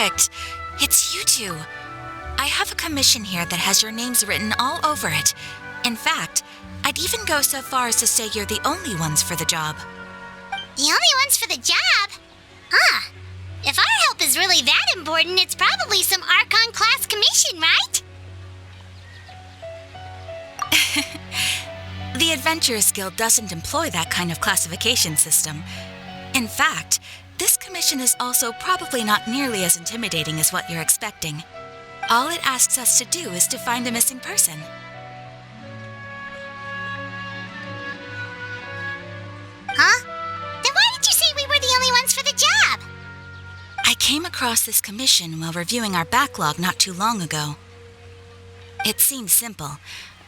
perfect. It's you two. I have a commission here that has your names written all over it. In fact, I'd even go so far as to say you're the only ones for the job. The only ones for the job? Huh. If our help is really that important, it's probably some Archon class commission, right? The Adventurers Guild doesn't employ that kind of classification system. In fact, this commission is also probably not nearly as intimidating as what you're expecting. All it asks us to do is to find a missing person. Huh? Then why did you say we were the only ones for the job? I came across this commission while reviewing our backlog not too long ago. It seems simple,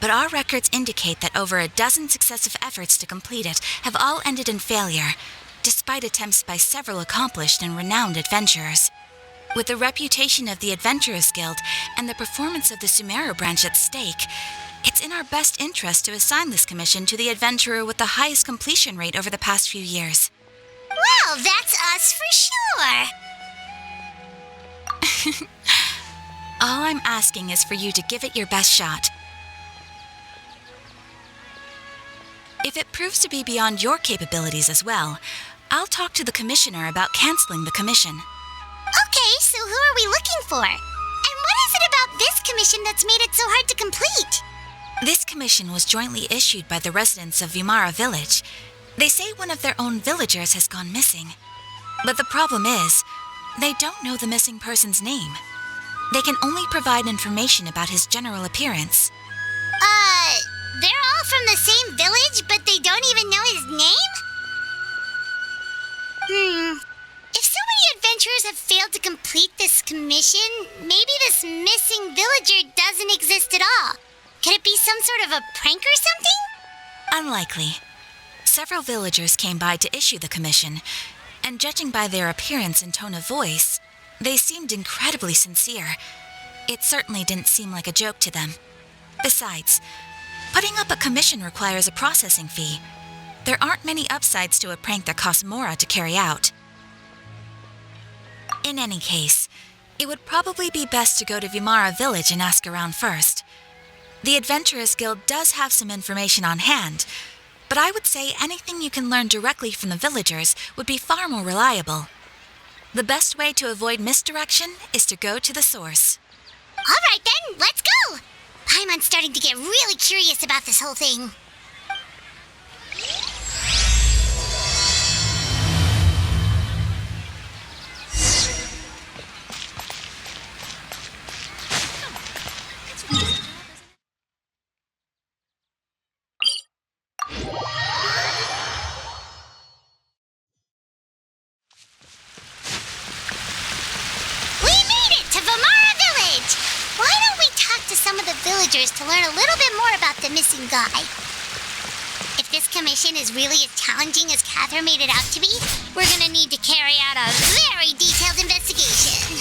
but our records indicate that over a dozen successive efforts to complete it have all ended in failure, despite attempts by several accomplished and renowned adventurers. With the reputation of the Adventurers Guild and the performance of the Sumeru branch at stake, it's in our best interest to assign this commission to the adventurer with the highest completion rate over the past few years. Well, that's us for sure. All I'm asking is for you to give it your best shot. If it proves to be beyond your capabilities as well, I'll talk to the commissioner about canceling the commission. Okay, so who are we looking for? And what is it about this commission that's made it so hard to complete? This commission was jointly issued by the residents of Vimara Village. They say one of their own villagers has gone missing. But the problem is, they don't know the missing person's name. They can only provide information about his general appearance. They're all from the same village, but they don't even know his name? If so many adventurers have failed to complete this commission, maybe this missing villager doesn't exist at all. Could it be some sort of a prank or something? Unlikely. Several villagers came by to issue the commission, and judging by their appearance and tone of voice, they seemed incredibly sincere. It certainly didn't seem like a joke to them. Besides, putting up a commission requires a processing fee. There aren't many upsides to a prank that costs Mora to carry out. In any case, it would probably be best to go to Vimara Village and ask around first. The Adventurers Guild does have some information on hand, but I would say anything you can learn directly from the villagers would be far more reliable. The best way to avoid misdirection is to go to the source. All right then, let's go! Paimon's starting to get really curious about this whole thing. Villagers to learn a little bit more about the missing guy. If this commission is really as challenging as Catherine made it out to be, we're gonna need to carry out a very detailed investigation.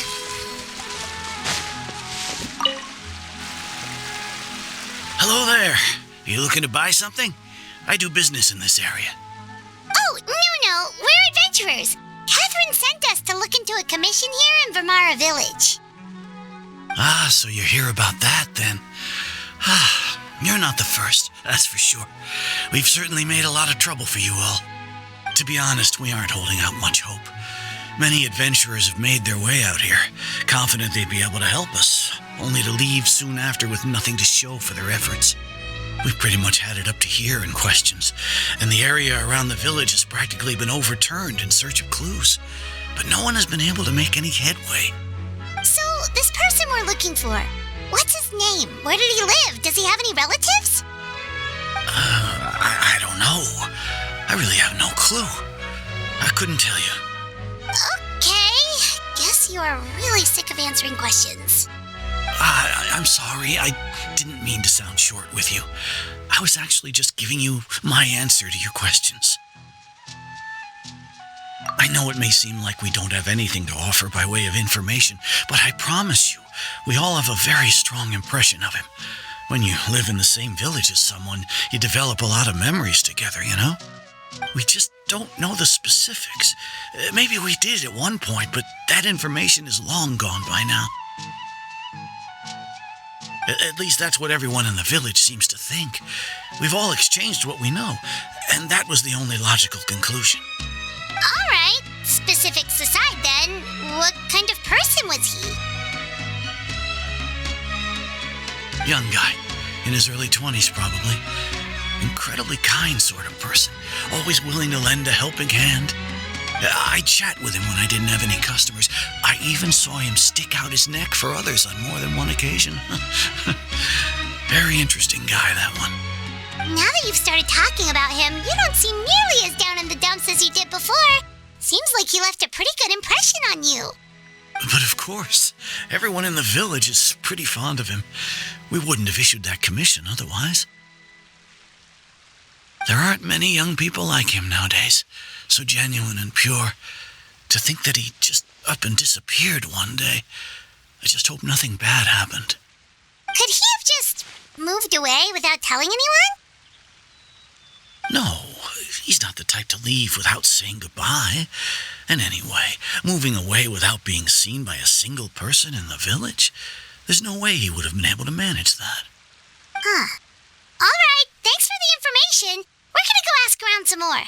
Hello there. Are you looking to buy something? I do business in this area. Oh, no, we're adventurers. Catherine sent us to look into a commission here in Vimara Village. Ah, so you're here about that, then. You're not the first, that's for sure. We've certainly made a lot of trouble for you all. To be honest, we aren't holding out much hope. Many adventurers have made their way out here, confident they'd be able to help us, only to leave soon after with nothing to show for their efforts. We've pretty much had it up to here in questions, and the area around the village has practically been overturned in search of clues, but no one has been able to make any headway. So, this person we're looking for, what's his name? Where did he live? Does he have any relatives? I don't know. I really have no clue. I couldn't tell you. Okay, guess you are really sick of answering questions. I'm sorry, I didn't mean to sound short with you. I was actually just giving you my answer to your questions. I know it may seem like we don't have anything to offer by way of information, but I promise you, we all have a very strong impression of him. When you live in the same village as someone, you develop a lot of memories together, you know? We just don't know the specifics. Maybe we did at one point, but that information is long gone by now. At least that's what everyone in the village seems to think. We've all exchanged what we know, and that was the only logical conclusion. All right, specifics aside then, what kind of person was he? Young guy, in his early 20s probably. Incredibly kind sort of person, always willing to lend a helping hand. I'd chat with him when I didn't have any customers. I even saw him stick out his neck for others on more than one occasion. Very interesting guy, that one. Now that you've started talking about him, you don't seem nearly as down in the dumps as you did before. Seems like he left a pretty good impression on you. But of course, everyone in the village is pretty fond of him. We wouldn't have issued that commission otherwise. There aren't many young people like him nowadays, so genuine and pure. To think that he just up and disappeared one day. I just hope nothing bad happened. Could he have just moved away without telling anyone? No, he's not the type to leave without saying goodbye. And anyway, moving away without being seen by a single person in the village, there's no way he would have been able to manage that. Huh. All right, thanks for the information. We're gonna go ask around some more.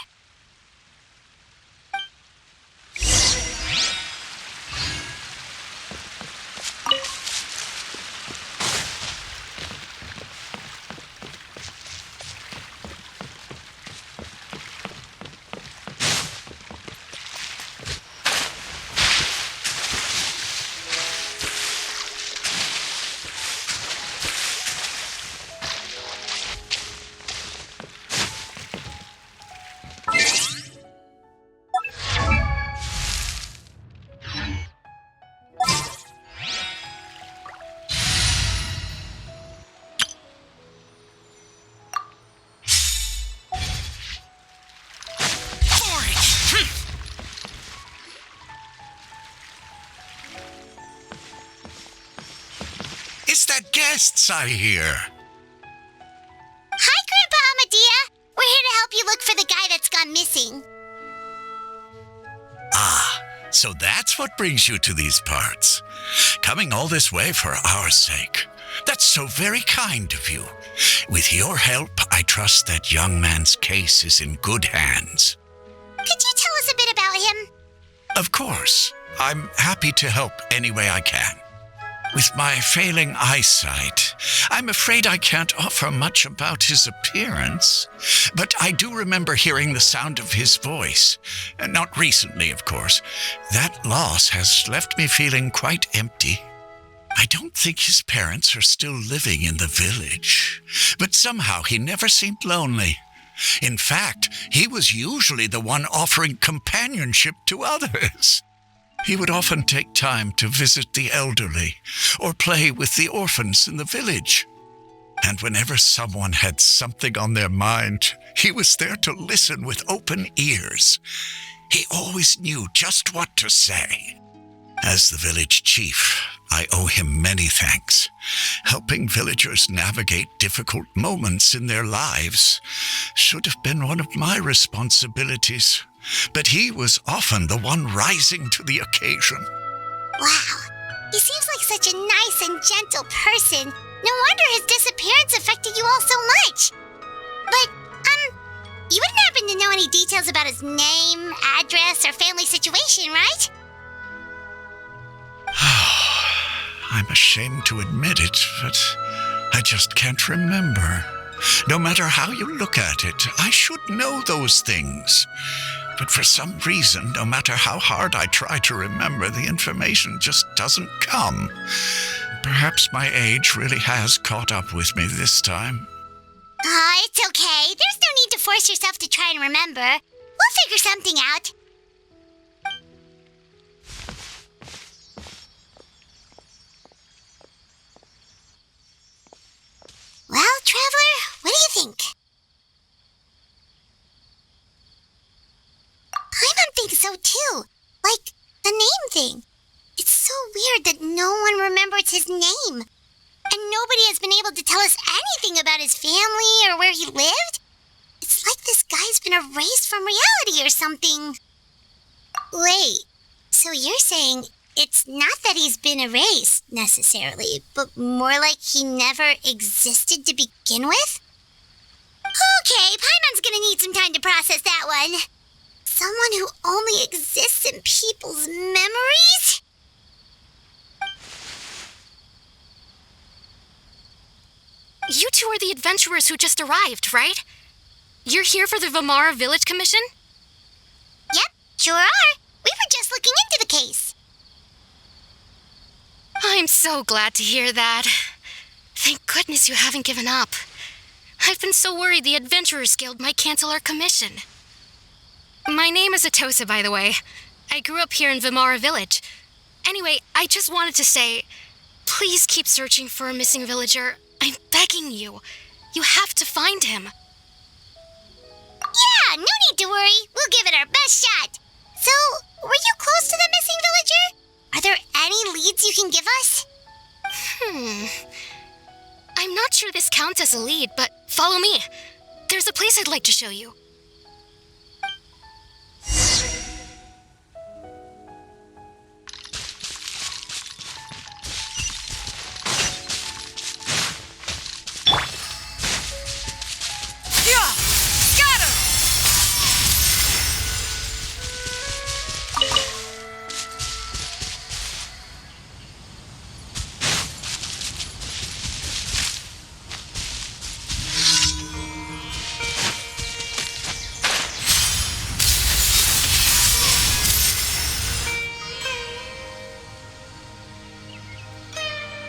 It's the guests I hear. Hi, Grandpa Amadea. We're here to help you look for the guy that's gone missing. Ah, so that's what brings you to these parts. Coming all this way for our sake. That's so very kind of you. With your help, I trust that young man's case is in good hands. Could you tell us a bit about him? Of course. I'm happy to help any way I can. With my failing eyesight, I'm afraid I can't offer much about his appearance, but I do remember hearing the sound of his voice. Not recently, of course. That loss has left me feeling quite empty. I don't think his parents are still living in the village, but somehow he never seemed lonely. In fact, he was usually the one offering companionship to others. He would often take time to visit the elderly or play with the orphans in the village. And whenever someone had something on their mind, he was there to listen with open ears. He always knew just what to say. As the village chief, I owe him many thanks. Helping villagers navigate difficult moments in their lives should have been one of my responsibilities. But he was often the one rising to the occasion. Wow, he seems like such a nice and gentle person. No wonder his disappearance affected you all so much. But, you wouldn't happen to know any details about his name, address, or family situation, right? I'm ashamed to admit it, but I just can't remember. No matter how you look at it, I should know those things. But for some reason, no matter how hard I try to remember, the information just doesn't come. Perhaps my age really has caught up with me this time. It's okay. There's no need to force yourself to try and remember. We'll figure something out. Well, Traveler, what do you think? Paimon thinks so too. Like, the name thing. It's so weird that no one remembers his name. And nobody has been able to tell us anything about his family or where he lived. It's like this guy guy's been erased from reality or something. Wait, so you're saying it's not that he's been erased, necessarily, but more like he never existed to begin with? Okay, Paimon's gonna need some time to process that one. Someone who only exists in people's memories? You two are the adventurers who just arrived, right? You're here for the Vamara Village Commission? Yep, sure are. We were just looking into the case. I'm so glad to hear that. Thank goodness you haven't given up. I've been so worried the Adventurers Guild might cancel our commission. My name is Atosa, by the way. I grew up here in Vamara Village. Anyway, I just wanted to say, please keep searching for a missing villager. I'm begging you. You have to find him. Yeah, no need to worry. We'll give it our best shot. So, were you close to the missing villager? Are there any leads you can give us? I'm not sure this counts as a lead, but follow me. There's a place I'd like to show you.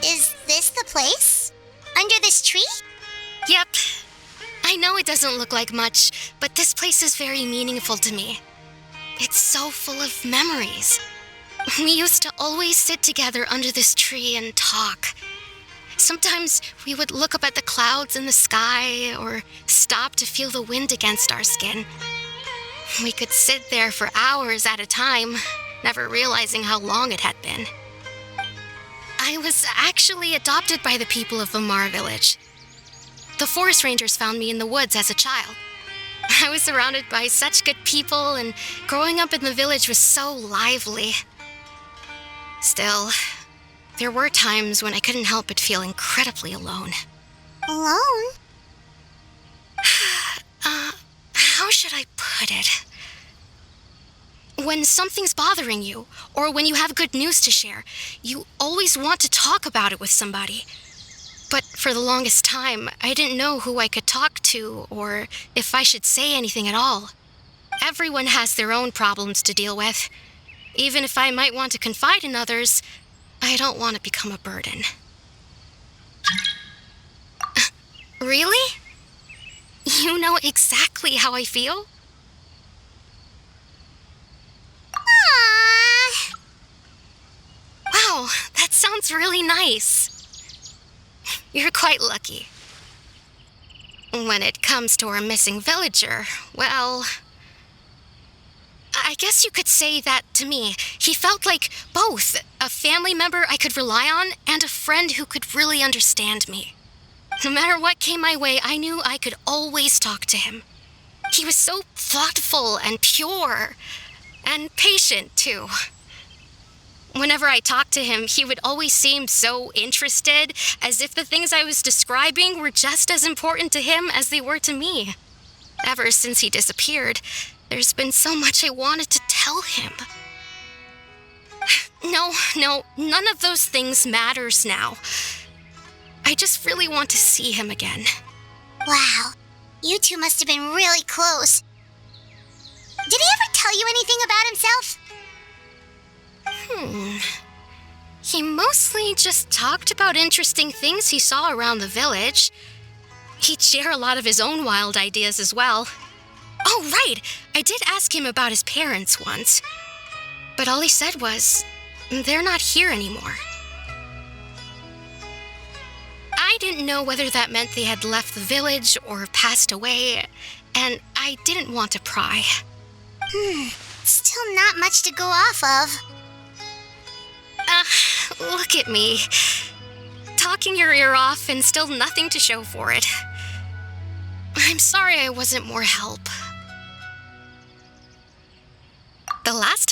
Is this the place? Under this tree? Yep. I know it doesn't look like much, but this place is very meaningful to me. It's so full of memories. We used to always sit together under this tree and talk. Sometimes we would look up at the clouds in the sky or stop to feel the wind against our skin. We could sit there for hours at a time, never realizing how long it had been. I was actually adopted by the people of Vamara Village. The forest rangers found me in the woods as a child. I was surrounded by such good people, and growing up in the village was so lively. Still, there were times when I couldn't help but feel incredibly alone. Alone? How should I put it? When something's bothering you, or when you have good news to share, you always want to talk about it with somebody. But for the longest time, I didn't know who I could talk to, or if I should say anything at all. Everyone has their own problems to deal with. Even if I might want to confide in others, I don't want to become a burden. Really? You know exactly how I feel? Aww. Wow, that sounds really nice. You're quite lucky. When it comes to our missing villager, well, I guess you could say that to me. He felt like both a family member I could rely on and a friend who could really understand me. No matter what came my way, I knew I could always talk to him. He was so thoughtful and pure, and patient, too. Whenever I talked to him, he would always seem so interested, as if the things I was describing were just as important to him as they were to me. Ever since he disappeared, there's been so much I wanted to tell him. No, none of those things matters now. I just really want to see him again. Wow, you two must have been really close. Did he ever tell you anything about himself? He mostly just talked about interesting things he saw around the village. He'd share a lot of his own wild ideas as well. Oh, right! I did ask him about his parents once. But all he said was, they're not here anymore. I didn't know whether that meant they had left the village or passed away, and I didn't want to pry. Still not much to go off of. Look at me. Talking your ear off and still nothing to show for it. I'm sorry I wasn't more help.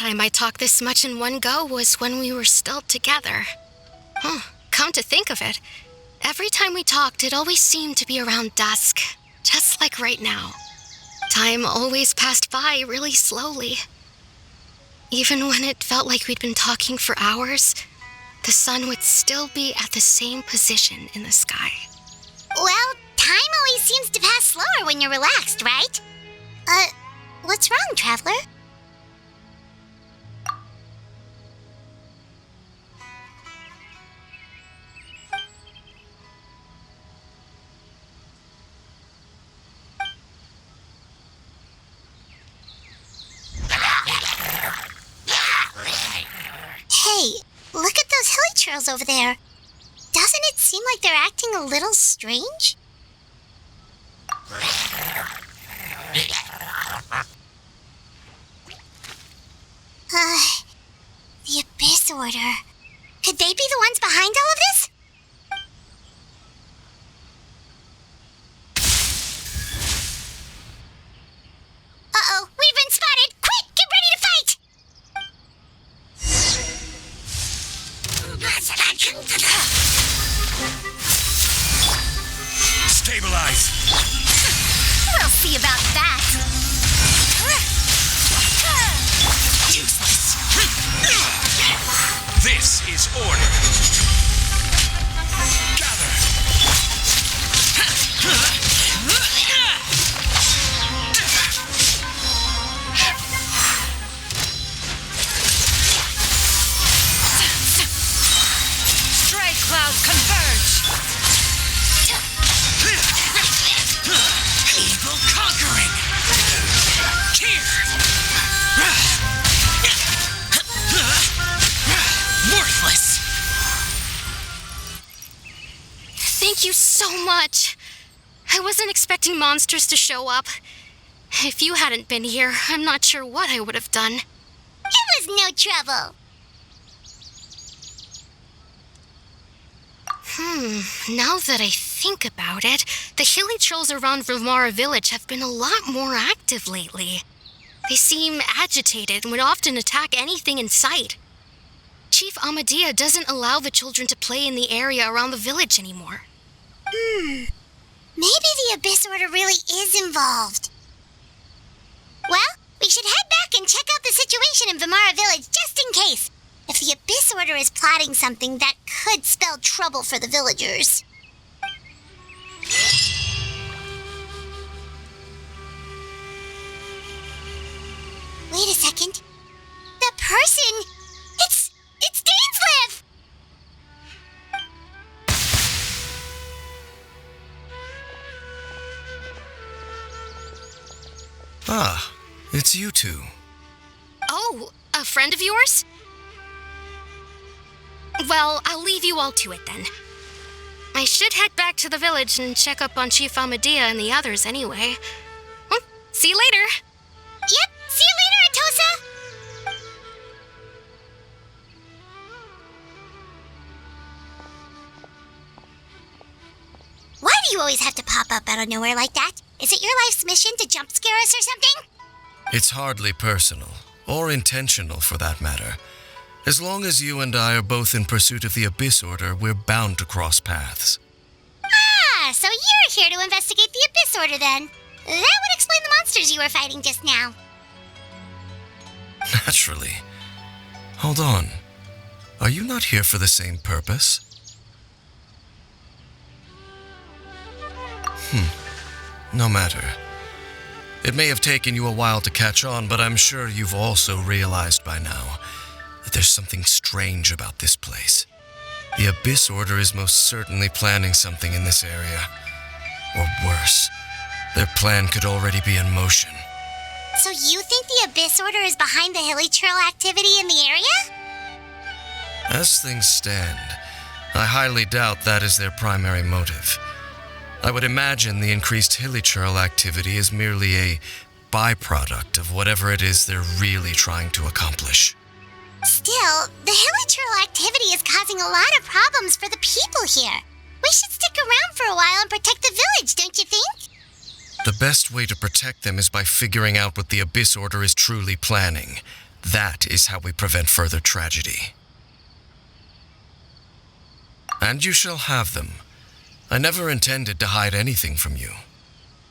time I talked this much in one go was when we were still together. Come to think of it, every time we talked, it always seemed to be around dusk, just like right now. Time always passed by really slowly. Even when it felt like we'd been talking for hours, the sun would still be at the same position in the sky. Well, time always seems to pass slower when you're relaxed, right? What's wrong, Traveler? Hey, look at those hilly trails over there. Doesn't it seem like they're acting a little strange? The Abyss Order. Could they be the ones behind all of this? Uh-oh, we've been spotted! Quick, get ready to fight! Stabilize! We'll see about that. Useless! This is order. Gather! Stray clouds converge! Evil conquering! Here! Worthless! Thank you so much. I wasn't expecting monsters to show up. If you hadn't been here, I'm not sure what I would have done. It was no trouble. Now that I think about it, the hilly trolls around Vimara village have been a lot more active lately. They seem agitated and would often attack anything in sight. Chief Amadea doesn't allow the children to play in the area around the village anymore. Maybe the Abyss Order really is involved. Well, we should head back and check out the situation in Vimara village just in case. If the Abyss Order is plotting something that could spell trouble for the villagers. Wait a second. The person... It's Dainsleif! Ah, it's you two. Oh, a friend of yours? Well, I'll leave you all to it then. I should head back to the village and check up on Chief Amadea and the others anyway. See you later. Yep, see you later, Atosa! Why do you always have to pop up out of nowhere like that? Is it your life's mission to jump scare us or something? It's hardly personal, or intentional for that matter. As long as you and I are both in pursuit of the Abyss Order, we're bound to cross paths. Ah, so you're here to investigate the Abyss Order then. That would explain the monsters you were fighting just now. Naturally. Hold on. Are you not here for the same purpose? No matter. It may have taken you a while to catch on, but I'm sure you've also realized by now that there's something strange about this place. The Abyss Order is most certainly planning something in this area. Or worse, their plan could already be in motion. So you think the Abyss Order is behind the hilly trail activity in the area? As things stand, I highly doubt that is their primary motive. I would imagine the increased hilly trail activity is merely a byproduct of whatever it is they're really trying to accomplish. Still, the hilly trail activity is causing a lot of problems for the people here. We should stick around for a while and protect the village, don't you think? The best way to protect them is by figuring out what the Abyss Order is truly planning. That is how we prevent further tragedy. And you shall have them. I never intended to hide anything from you.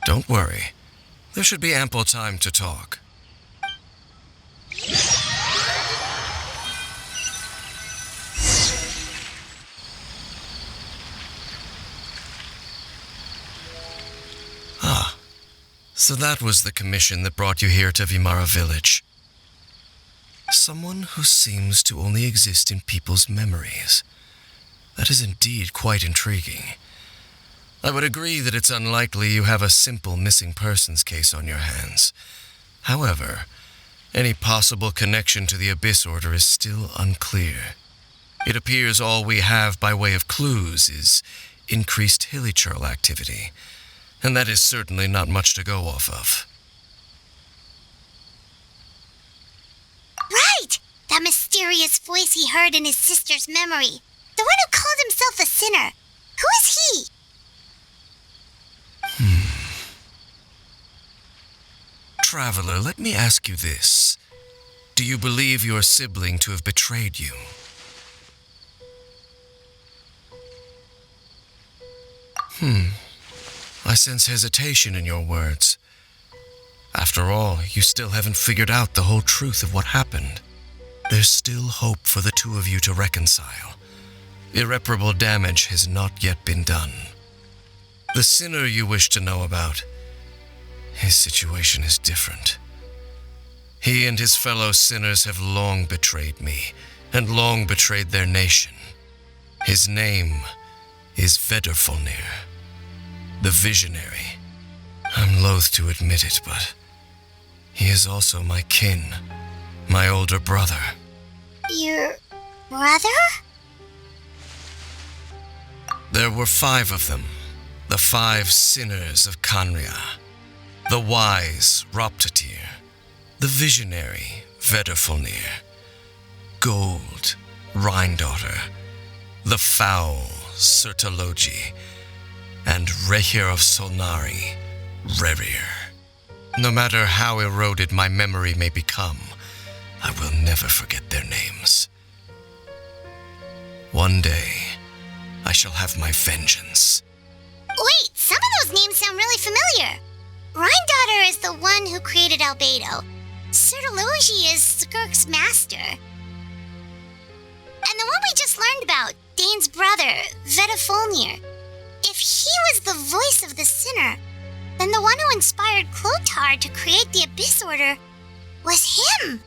Don't worry. There should be ample time to talk. Ah, so that was the commission that brought you here to Vimara Village. Someone who seems to only exist in people's memories. That is indeed quite intriguing. I would agree that it's unlikely you have a simple missing persons case on your hands. However, any possible connection to the Abyss Order is still unclear. It appears all we have by way of clues is increased hilichurl activity, and that is certainly not much to go off of. Right! That mysterious voice he heard in his sister's memory. The one who called himself a sinner. Who is he? Traveler, let me ask you this. Do you believe your sibling to have betrayed you? I sense hesitation in your words. After all, you still haven't figured out the whole truth of what happened. There's still hope for the two of you to reconcile. Irreparable damage has not yet been done. The sinner you wish to know about, his situation is different. He and his fellow sinners have long betrayed me, and long betrayed their nation. His name is Vedrfolnir, the Visionary. I'm loath to admit it, but he is also my kin, my older brother. Your brother? There were 5 of them, the 5 sinners of Khaenri'ah. The wise Roptatyr, the visionary Vedrfolnir, Gold Rhindaughter, the foul Sertologi, and Rehir of Solnari, Rerir. No matter how eroded my memory may become, I will never forget their names. One day, I shall have my vengeance. Wait, some of those names sound really familiar. Rhindaughter is the one who created Albedo. Sertologi is Skirk's master. And the one we just learned about, Dane's brother, Vedrfolnir. If he was the voice of the sinner, then the one who inspired Clothar to create the Abyss Order was him.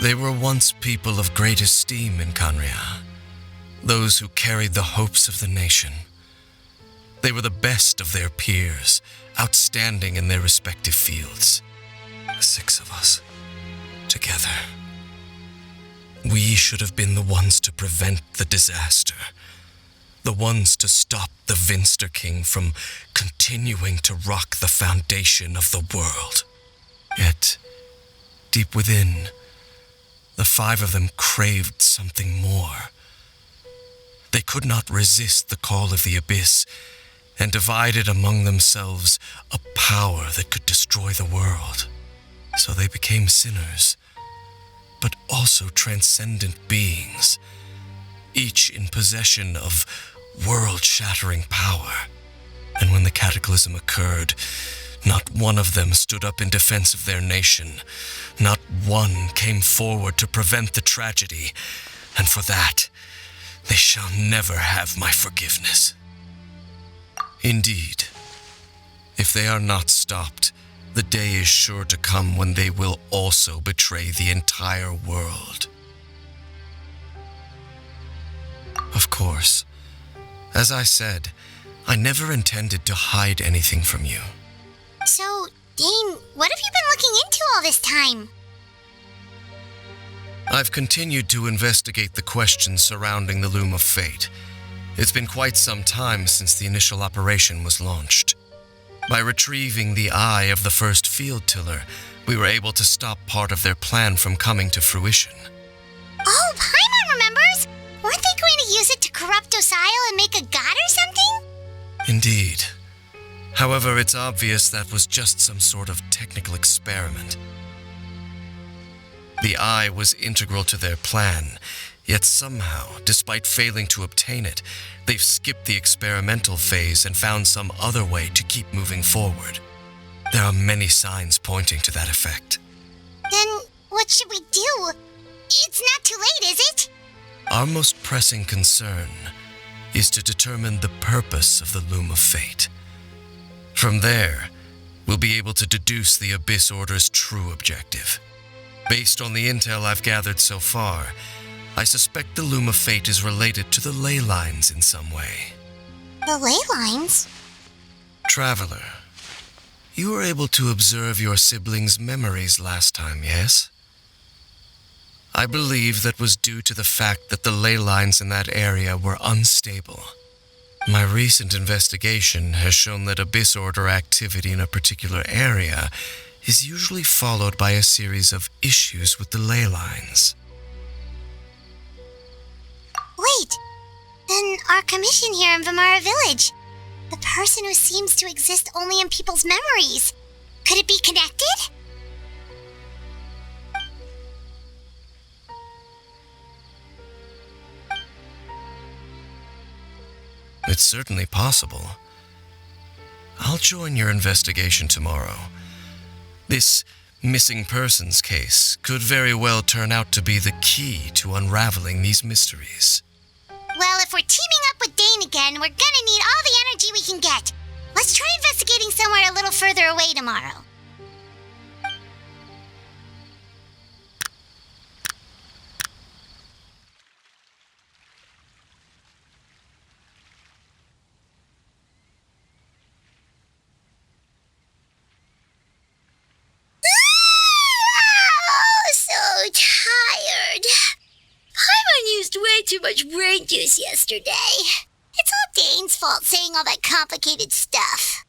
They were once people of great esteem in Khaenri'ah, those who carried the hopes of the nation. They were the best of their peers, outstanding in their respective fields. 6 of us, together. We should have been the ones to prevent the disaster, the ones to stop the Vinster King from continuing to rock the foundation of the world. Yet, deep within, the 5 of them craved something more. They could not resist the call of the Abyss, and divided among themselves a power that could destroy the world. So they became sinners, but also transcendent beings, each in possession of world-shattering power. And when the cataclysm occurred, not one of them stood up in defense of their nation. Not one came forward to prevent the tragedy, and for that, they shall never have my forgiveness. Indeed, if they are not stopped, the day is sure to come when they will also betray the entire world. Of course, as I said, I never intended to hide anything from you. So, Dane, what have you been looking into all this time? I've continued to investigate the questions surrounding the Loom of Fate. It's been quite some time since the initial operation was launched. By retrieving the eye of the first field tiller, we were able to stop part of their plan from coming to fruition. Oh, Paimon remembers! Weren't they going to use it to corrupt Osial and make a god or something? Indeed. However, it's obvious that was just some sort of technical experiment. The eye was integral to their plan, yet somehow, despite failing to obtain it, they've skipped the experimental phase and found some other way to keep moving forward. There are many signs pointing to that effect. Then what should we do? It's not too late, is it? Our most pressing concern is to determine the purpose of the Loom of Fate. From there, we'll be able to deduce the Abyss Order's true objective. Based on the intel I've gathered so far, I suspect the Loom of Fate is related to the ley lines in some way. The ley lines? Traveler, you were able to observe your siblings' memories last time, yes? I believe that was due to the fact that the ley lines in that area were unstable. My recent investigation has shown that Abyss Order activity in a particular area is usually followed by a series of issues with the ley lines. Wait, then our commission here in Vimara Village, the person who seems to exist only in people's memories, could it be connected? It's certainly possible. I'll join your investigation tomorrow. This missing persons case could very well turn out to be the key to unraveling these mysteries. Well, if we're teaming up with Dane again, we're gonna need all the energy we can get. Let's try investigating somewhere a little further away tomorrow. Too much brain juice yesterday. It's all Dane's fault saying all that complicated stuff.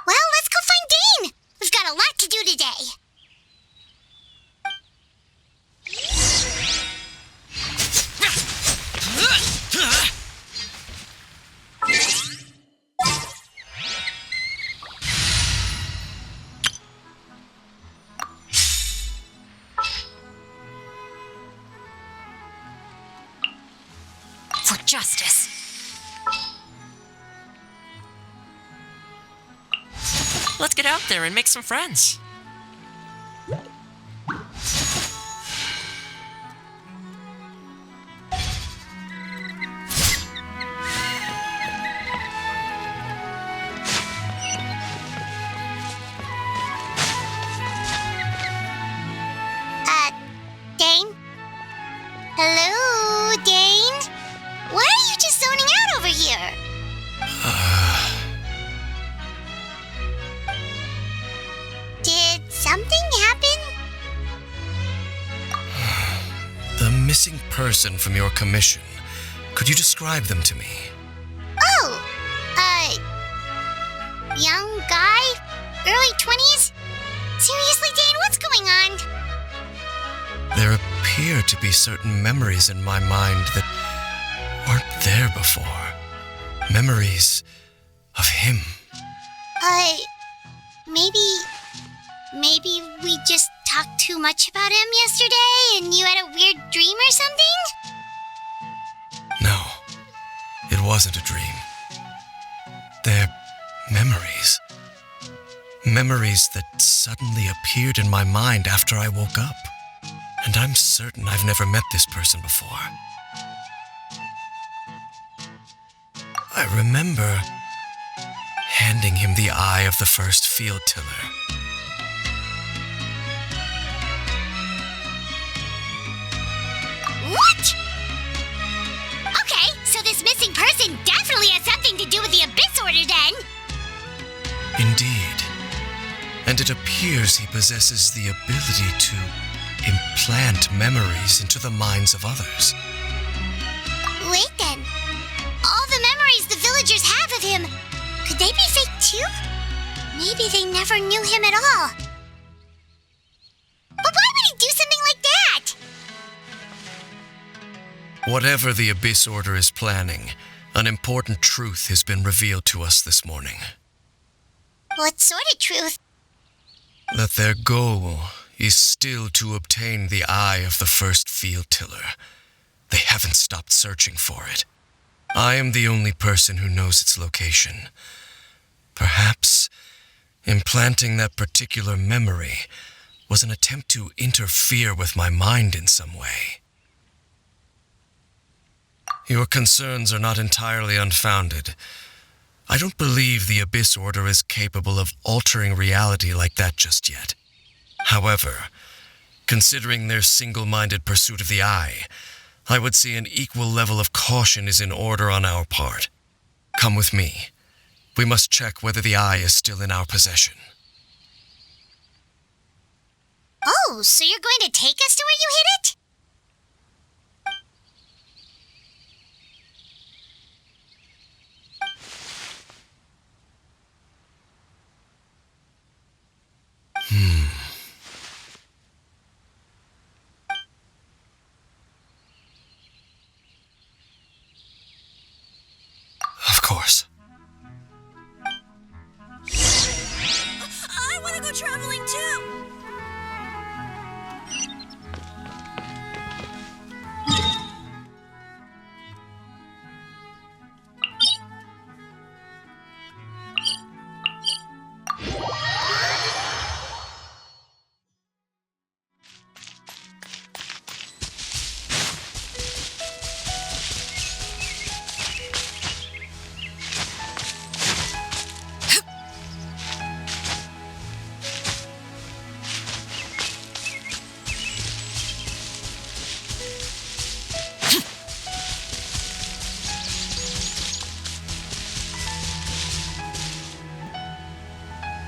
Well, let's go find Dane. We've got a lot to do today. For justice. Let's get out there and make some friends. Dane? Hello, Dane? Why are you just zoning out over here? Did something happen? The missing person from your commission. Could you describe them to me? Oh, young guy? Early 20s? Seriously, Dane, what's going on? There appear to be certain memories in my mind that weren't there before. Memories of him. Maybe we just talked too much about him yesterday and you had a weird dream or something? No, it wasn't a dream. They're memories. Memories that suddenly appeared in my mind after I woke up. And I'm certain I've never met this person before. I remember handing him the eye of the first field tiller. What? Okay, so this missing person definitely has something to do with the Abyss Order then. Indeed. And it appears he possesses the ability to implant memories into the minds of others. Wait then. All the memories the villagers have of him, could they be fake too? Maybe they never knew him at all. But why would he do something like that? Whatever the Abyss Order is planning, An important truth has been revealed to us this morning. What sort of truth? That their goal is still to obtain the eye of the first field tiller. They haven't stopped searching for it. I am the only person who knows its location. Perhaps implanting that particular memory was an attempt to interfere with my mind in some way. Your concerns are not entirely unfounded. I don't believe the Abyss Order is capable of altering reality like that just yet. However, considering their single-minded pursuit of the Eye, I would say an equal level of caution is in order on our part. Come with me. We must check whether the Eye is still in our possession. Oh, so you're going to take us to where you hid it? Of course. I want to go traveling too!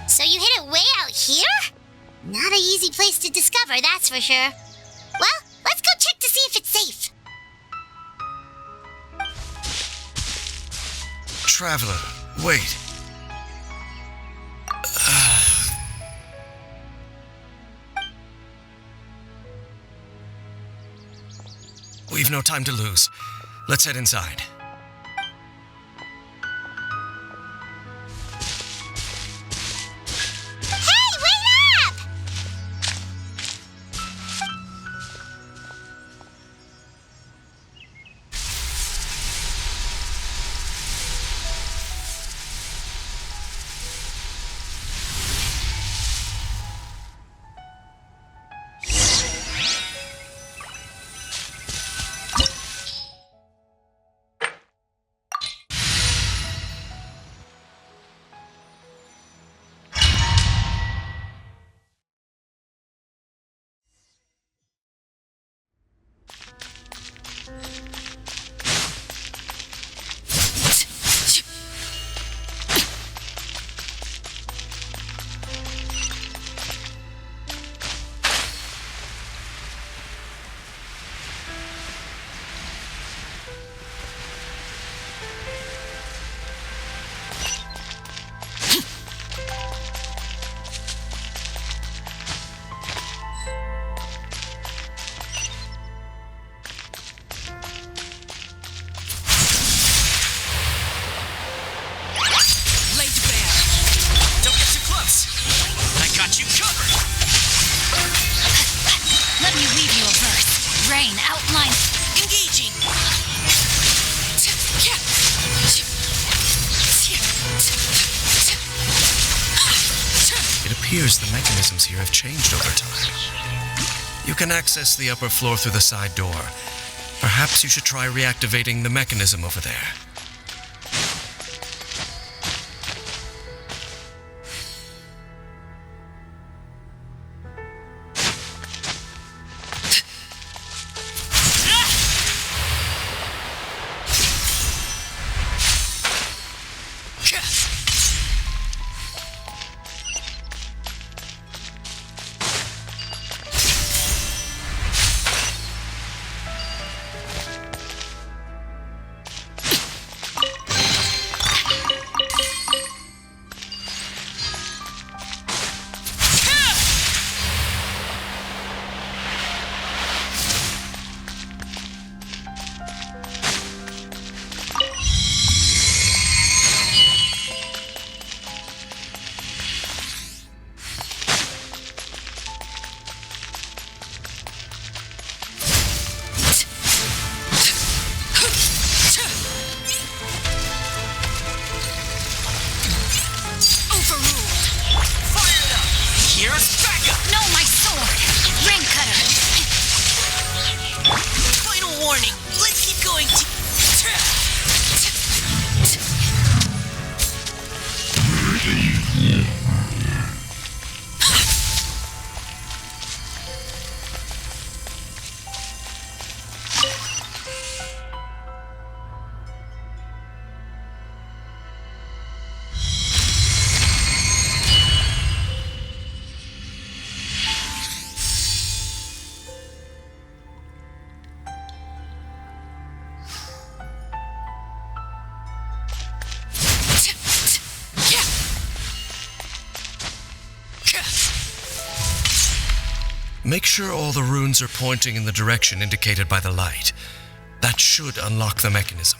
So you hid it way out here? Not an easy place to discover, that's for sure. Well, let's go check to see if it's safe. Traveler, wait. We've no time to lose. Let's head inside. Hey, wait up! It appears the mechanisms here have changed over time. You can access the upper floor through the side door. Perhaps you should try reactivating the mechanism over there. burning. Let's keep going. Make sure all the runes are pointing in the direction indicated by the light. That should unlock the mechanism.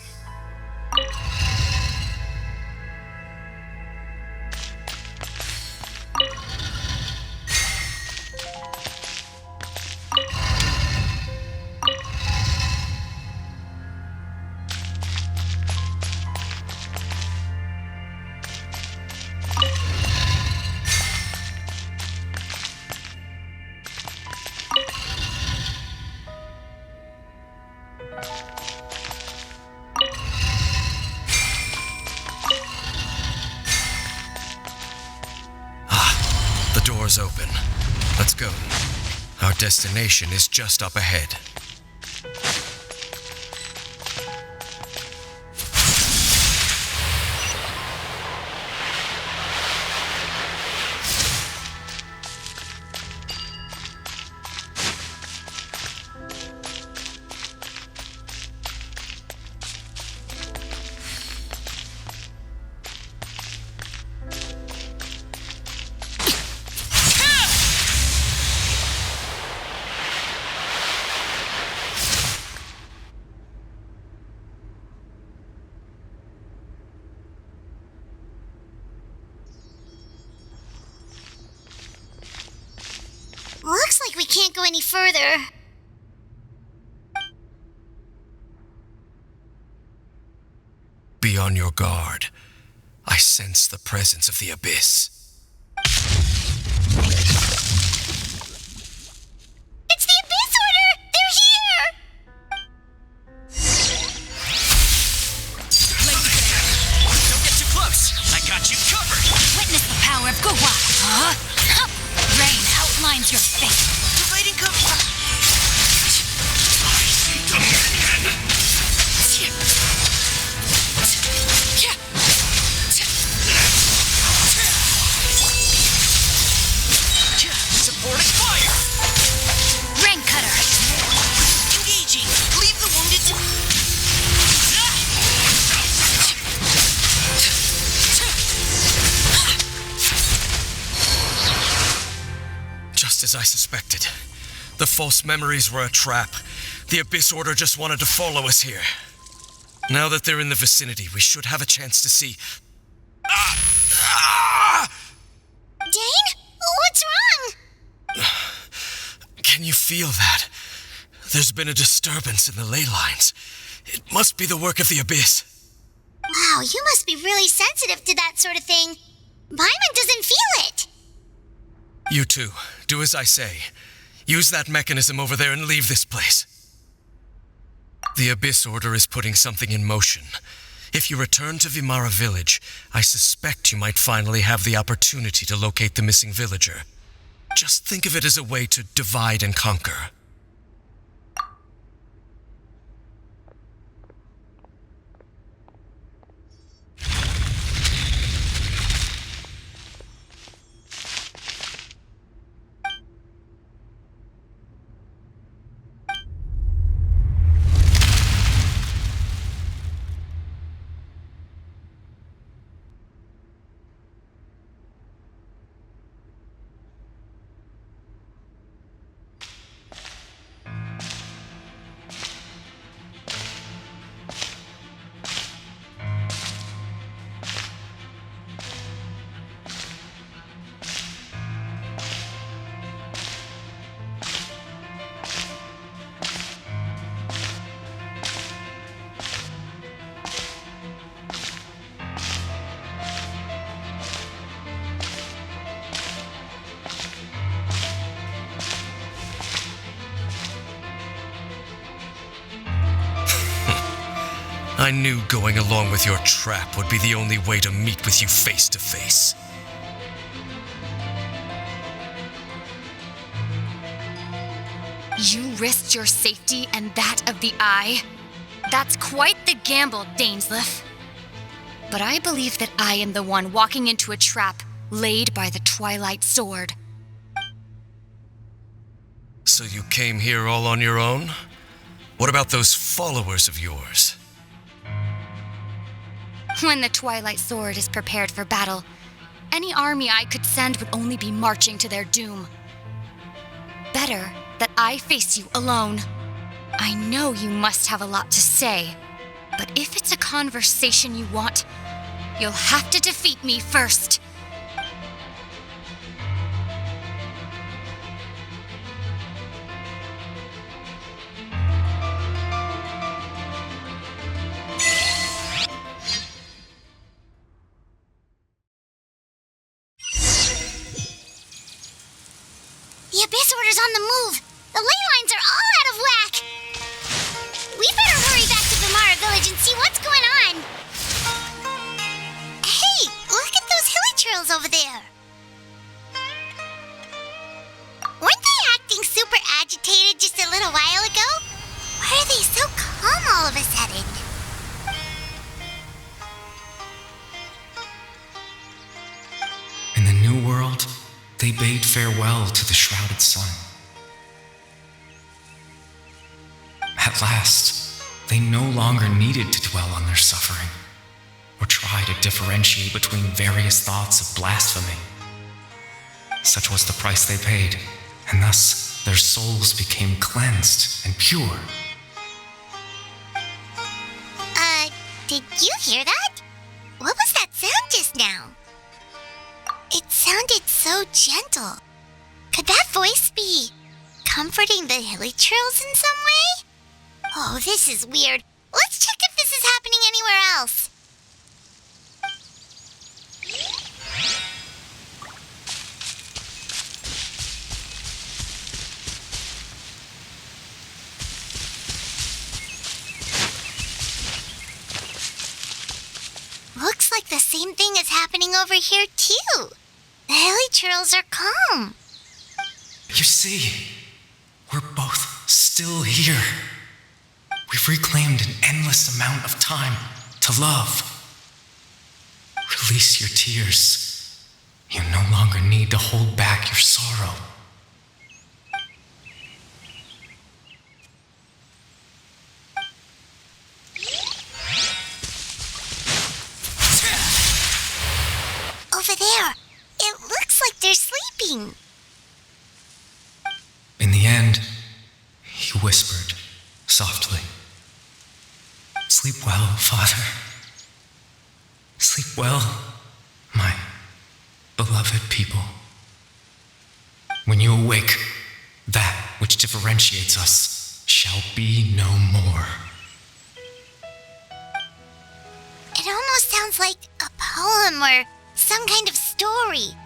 Doors open. Let's go. Our destination is just up ahead. Looks like we can't go any further. Be on your guard. I sense the presence of the abyss. It's the Abyss Order! They're here! Don't get too close. I got you covered. Witness the power of Gua. Huh? Rain outlines your fate. Providing cover. Supporting fire. Rain cutter. Engaging. Leave the wounded to... Just as I suspected. The false memories were a trap. The Abyss Order just wanted to follow us here. Now that they're in the vicinity, we should have a chance to see... Dane? What's wrong? Can you feel that? There's been a disturbance in the ley lines. It must be the work of the Abyss. Wow, you must be really sensitive to that sort of thing. Paimon doesn't feel it. You too. Do as I say. Use that mechanism over there and leave this place. The Abyss Order is putting something in motion. If you return to Vimara Village, I suspect you might finally have the opportunity to locate the missing villager. Just think of it as a way to divide and conquer. I knew going along with your trap would be the only way to meet with you face to face. You risked your safety and that of the Eye? That's quite the gamble, Dainsleif. But I believe that I am the one walking into a trap laid by the Twilight Sword. So you came here all on your own? What about those followers of yours? When the Twilight Sword is prepared for battle, any army I could send would only be marching to their doom. Better that I face you alone. I know you must have a lot to say, but if it's a conversation you want, you'll have to defeat me first. The Abyss Order's on the move. The ley lines are all out of whack. We better hurry back to Vimara Village and see what's going on. Hey, look at those hilly trails over there. Weren't they acting super agitated just a little while ago? Why are they so calm all of a sudden? In the New World, they bade farewell to the shrouded sun. At last, they no longer needed to dwell on their suffering, or try to differentiate between various thoughts of blasphemy. Such was the price they paid, and thus their souls became cleansed and pure. Did you hear that? What was that sound just now? It sounded so gentle. Could that voice be comforting the hilly trails in some way? Oh, this is weird. Let's check if this is happening anywhere else. Looks like the same thing is happening over here, too. The hilly trails are calm. You see, we're both still here. We've reclaimed an endless amount of time to love. Release your tears. You no longer need to hold back your sorrow. Over there, it looks like they're sleeping. In the end, he whispered softly, "Sleep well, Father. Sleep well, my beloved people. When you awake, that which differentiates us shall be no more." It almost sounds like a poem or some kind of story.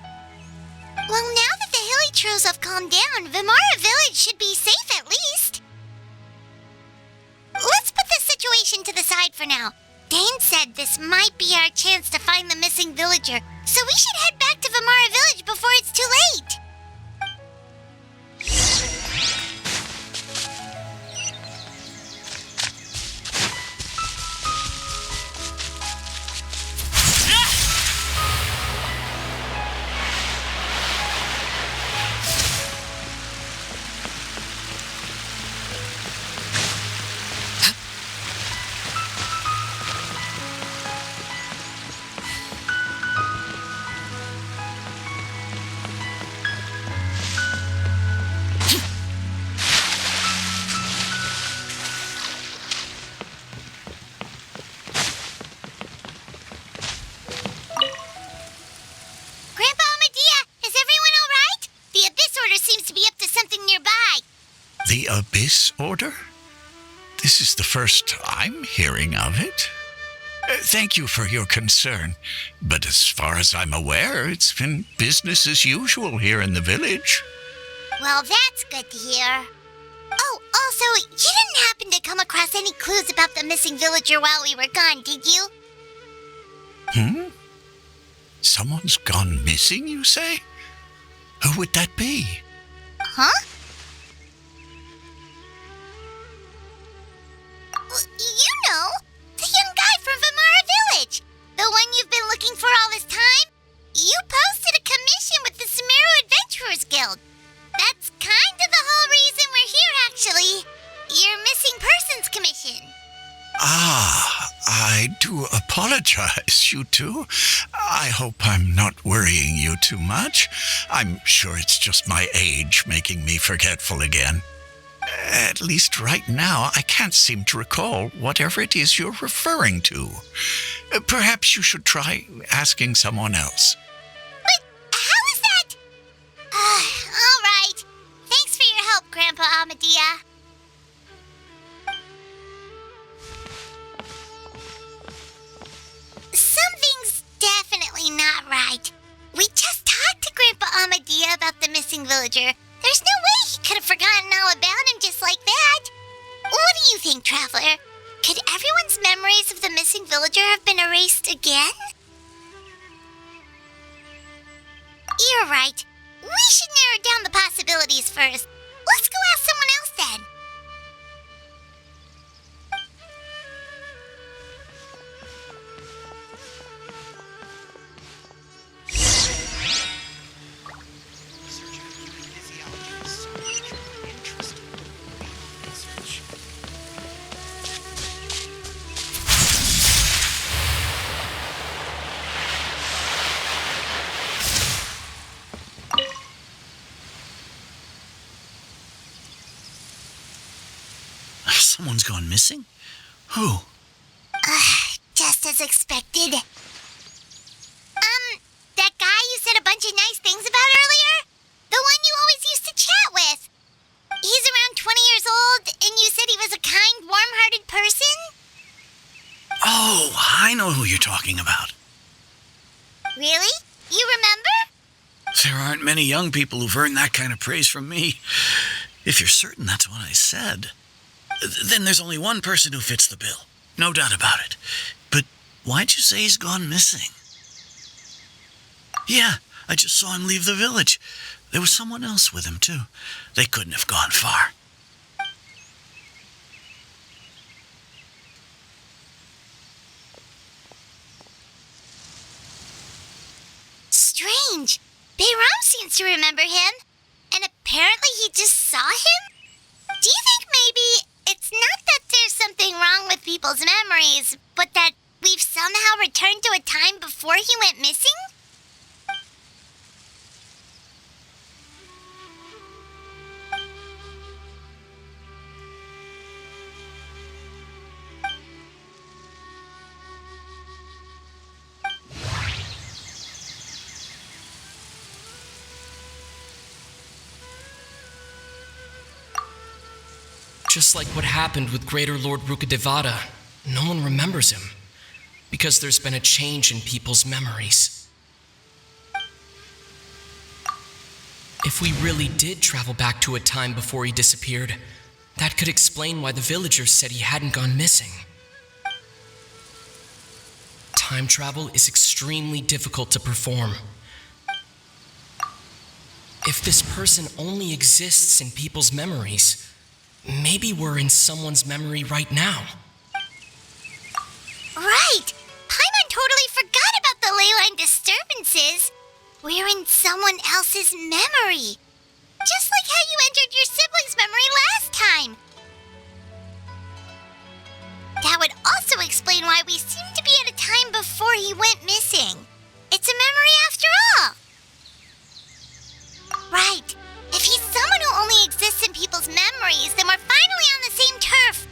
Well, now that the hilly trails have calmed down, Vimara Village should be safe at least. Let's put this situation to the side for now. Dane said this might be our chance to find the missing villager, so we should head back to Vimara Village before it's too late. The Abyss Order? This is the first I'm hearing of it. Thank you for your concern, but as far as I'm aware, it's been business as usual here in the village. Well, that's good to hear. Oh, Also, you didn't happen to come across any clues about the missing villager while we were gone, did you? Someone's gone missing, you say? Who would that be? Huh? You know, the young guy from Vamara Village. The one you've been looking for all this time. You posted a commission with the Sumeru Adventurers Guild. That's kind of the whole reason we're here, actually. Your missing persons commission. I do apologize, you two. I hope I'm not worrying you too much. I'm sure it's just my age making me forgetful again. At least right now, I can't seem to recall whatever it is you're referring to. Perhaps you should try asking someone else. But how is that? All right. Thanks for your help, Grandpa Amadia. Something's definitely not right. We just talked to Grandpa Amadia about the missing villager. There's no way he could have forgotten all about him just like that. What do you think, Traveler? Could everyone's memories of the missing villager have been erased again? You're right. We should narrow down the possibilities first. Let's go ask someone else then. Someone's gone missing? Who? Just as expected. That guy you said a bunch of nice things about earlier? The one you always used to chat with. He's around 20 years old, and you said he was a kind, warm-hearted person? Oh, I know who you're talking about. Really? You remember? There aren't many young people who've earned that kind of praise from me. If you're certain that's what I said, then there's only one person who fits the bill. No doubt about it. But why'd you say he's gone missing? Yeah, I just saw him leave the village. There was someone else with him, too. They couldn't have gone far. Strange. Bayram seems to remember him. And apparently he just saw him? Do you think maybe it's not that there's something wrong with people's memories, but that we've somehow returned to a time before he went missing? Just like what happened with Greater Lord Rukadevada, no one remembers him, because there's been a change in people's memories. If we really did travel back to a time before he disappeared, that could explain why the villagers said he hadn't gone missing. Time travel is extremely difficult to perform. If this person only exists in people's memories, maybe we're in someone's memory right now. Right! Paimon totally forgot about the leyline disturbances. We're in someone else's memory. Just like how you entered your sibling's memory last time. That would also explain why we seem to be at a time before he went missing. It's a memory after all. Right. If he's someone who only exists in people's memories, then we're finally on the same turf.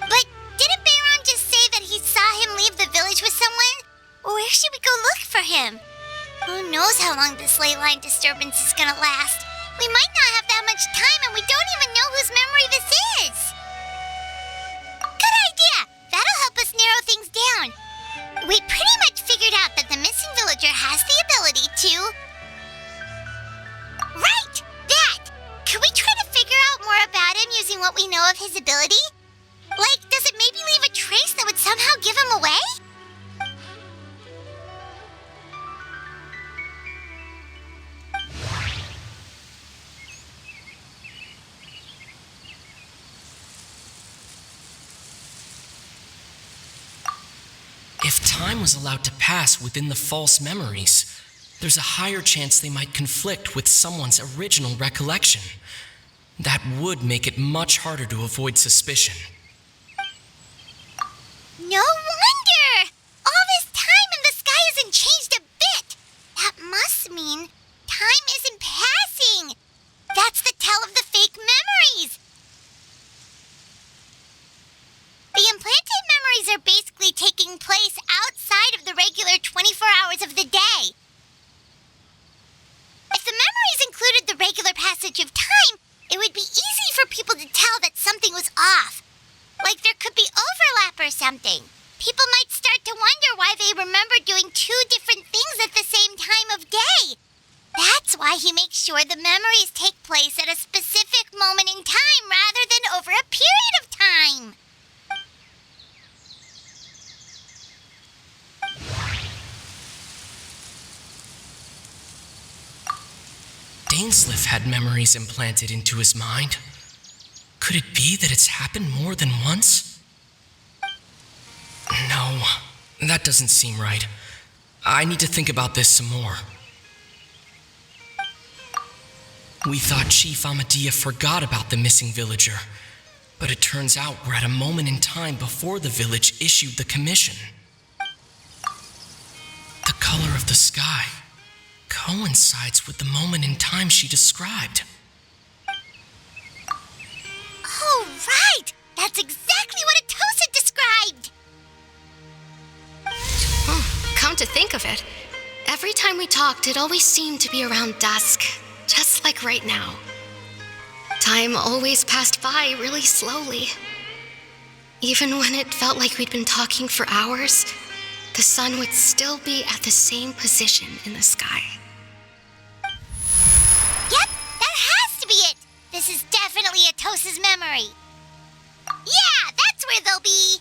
But didn't Bayron just say that he saw him leave the village with someone? Where should we go look for him? Who knows how long this ley line disturbance is gonna last? We might not have that much time, and we don't even know whose memory this is. Good idea! That'll help us narrow things down. We pretty much figured out that the missing villager has the ability to... Right! That! Could we try to figure out more about him using what we know time was allowed to pass within the false memories, there's a higher chance they might conflict with someone's original recollection. That would make it much harder to avoid suspicion. No wonder! All this time and the sky hasn't changed a bit! That must mean time isn't passing! That's the tell of the fake memories! The implanted memories are basically taking place outside of the regular 24 hours of the day. If the memories included the regular passage of time, it would be easy for people to tell that something was off. Like there could be overlap or something. People might start to wonder why they remember doing two different things at the same time of day. That's why he makes sure the memories take place at a specific moment in time rather than over a period of time. Dainsleif had memories implanted into his mind. Could it be that it's happened more than once? No, that doesn't seem right. I need to think about this some more. We thought Chief Amadea forgot about the missing villager, but it turns out we're at a moment in time before the village issued the commission. The color of the sky coincides with the moment in time she described. Oh, right! That's exactly what Atosa described! Come to think of it, every time we talked, it always seemed to be around dusk, just like right now. Time always passed by really slowly. Even when it felt like we'd been talking for hours, the sun would still be at the same position in the sky. Yep, that has to be it! This is definitely Atosa's memory. Yeah, that's where they'll be!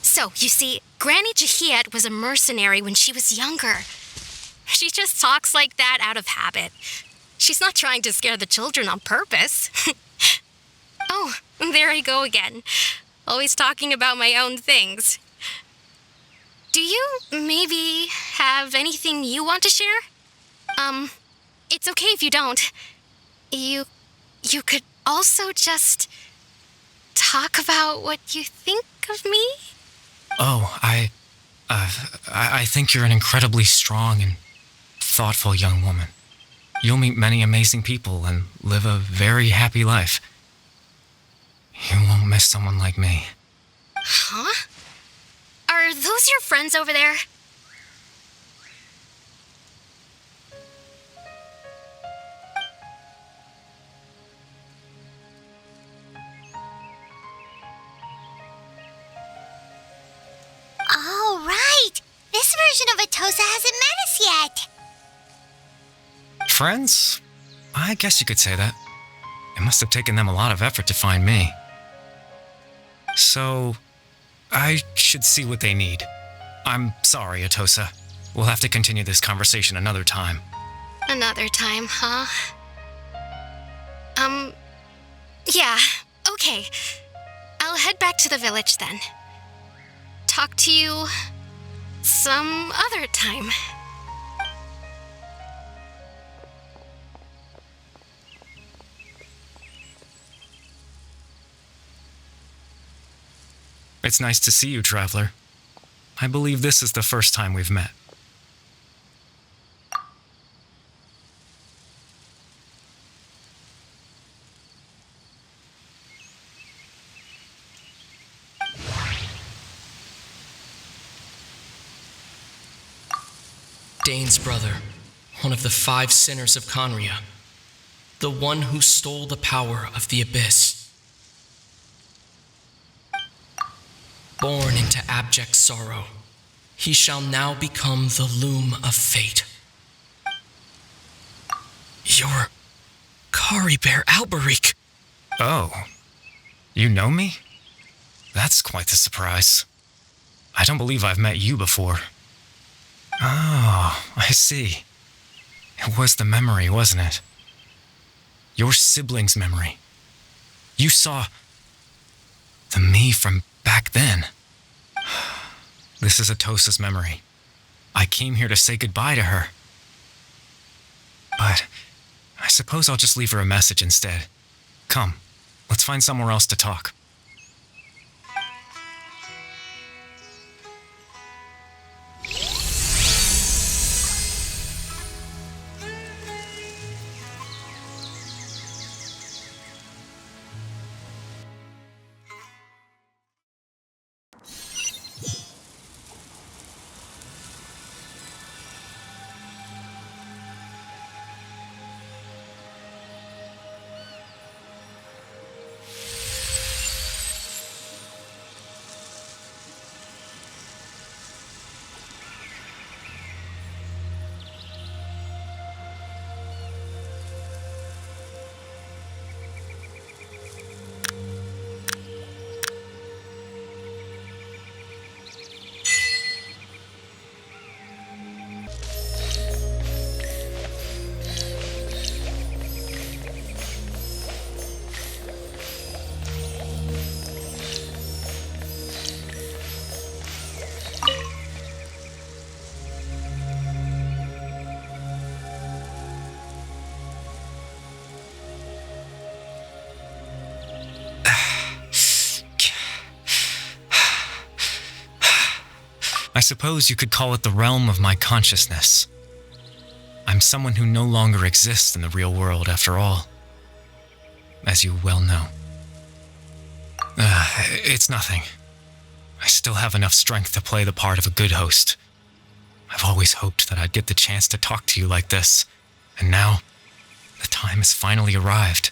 So, you see, Granny Jahiet was a mercenary when she was younger. She just talks like that out of habit. She's not trying to scare the children on purpose. Oh, there I go again. Always talking about my own things. Do you maybe have anything you want to share? It's okay if you don't. You could also just talk about what you think of me? Oh, I think you're an incredibly strong and thoughtful young woman. You'll meet many amazing people and live a very happy life. You won't miss someone like me. Huh? Are those your friends over there? Oh, right! This version of Atosa hasn't met us yet! Friends? I guess you could say that. It must have taken them a lot of effort to find me. So, I should see what they need. I'm sorry, Atosa. We'll have to continue this conversation another time. Another time, huh? Yeah, okay. I'll head back to the village then. Talk to you some other time. It's nice to see you, traveler. I believe this is the first time we've met. Dane's brother, one of the 5 sinners of Conria, the one who stole the power of the Abyss. Born into abject sorrow, He shall now become the loom of fate. You're Kari Bear Alberich. Oh, you know me? That's quite the surprise. I don't believe I've met you before. Oh, I see. It was the memory, wasn't it? Your sibling's memory. You saw the me from back then. This is Atosa's memory. I came here to say goodbye to her. But I suppose I'll just leave her a message instead. Come, let's find somewhere else to talk. I suppose you could call it the realm of my consciousness. I'm someone who no longer exists in the real world, after all, as you well know. It's nothing. I still have enough strength to play the part of a good host. I've always hoped that I'd get the chance to talk to you like this, and now the time has finally arrived.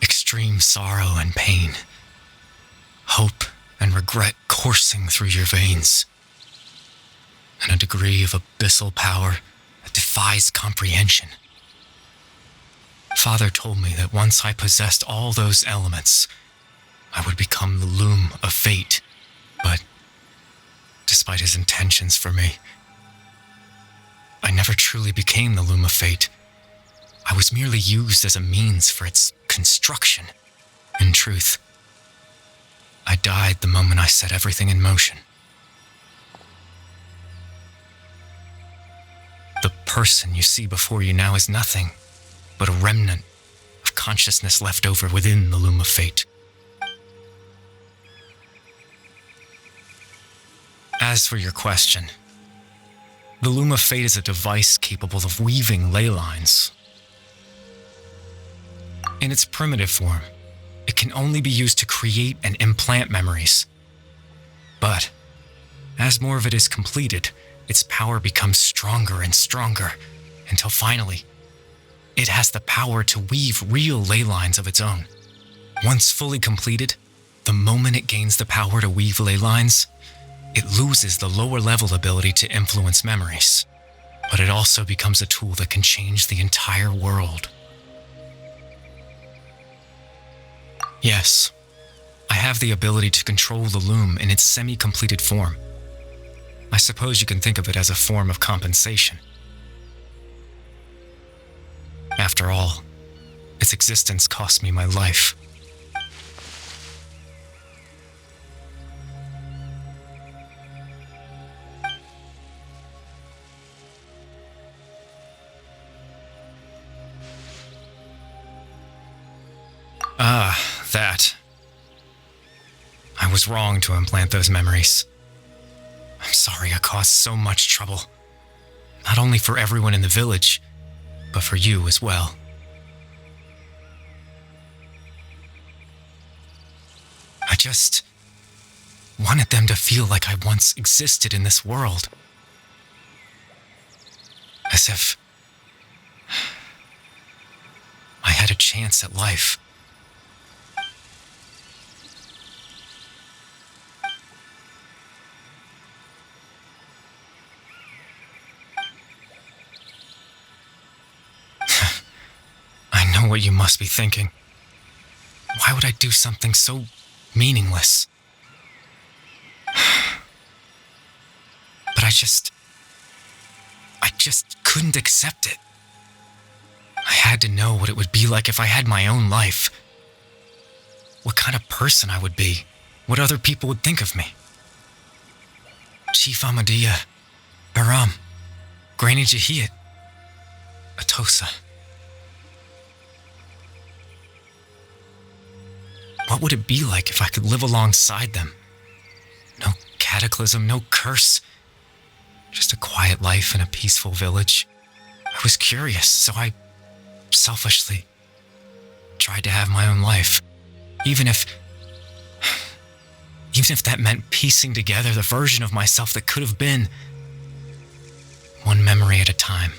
Extreme sorrow and pain, hope and regret coursing through your veins, and a degree of abyssal power that defies comprehension. Father told me that once I possessed all those elements, I would become the loom of fate, but despite his intentions for me, I never truly became the loom of fate. I was merely used as a means for its construction. In truth, I died the moment I set everything in motion. The person you see before you now is nothing but a remnant of consciousness left over within the loom of fate. As for your question, the loom of fate is a device capable of weaving ley lines. In its primitive form, it can only be used to create and implant memories. But as more of it is completed, its power becomes stronger and stronger, until finally, it has the power to weave real ley lines of its own. Once fully completed, the moment it gains the power to weave ley lines, it loses the lower level ability to influence memories. But it also becomes a tool that can change the entire world. Yes, I have the ability to control the loom in its semi-completed form. I suppose you can think of it as a form of compensation. After all, its existence cost me my life. That. I was wrong to implant those memories. I'm sorry I caused so much trouble. Not only for everyone in the village, but for you as well. I just wanted them to feel like I once existed in this world. As if I had a chance at life. what you must be thinking. Why would I do something so meaningless? But I just couldn't accept it. I had to know what it would be like if I had my own life. What kind of person I would be. What other people would think of me. Chief Ahmadiyya, Baram, Granny Jahiyat, Atosa. What would it be like if I could live alongside them? No cataclysm, no curse. Just a quiet life in a peaceful village. I was curious, so I selfishly tried to have my own life. Even if that meant piecing together the version of myself that could have been. One memory at a time.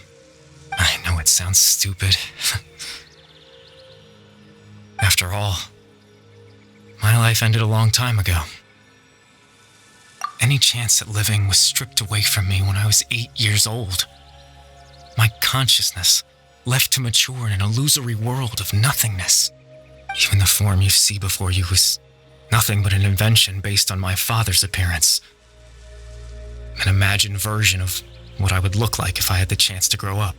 I know it sounds stupid. After all, my life ended a long time ago. Any chance at living was stripped away from me when I was 8 years old. My consciousness left to mature in an illusory world of nothingness. Even the form you see before you was nothing but an invention based on my father's appearance. An imagined version of what I would look like if I had the chance to grow up.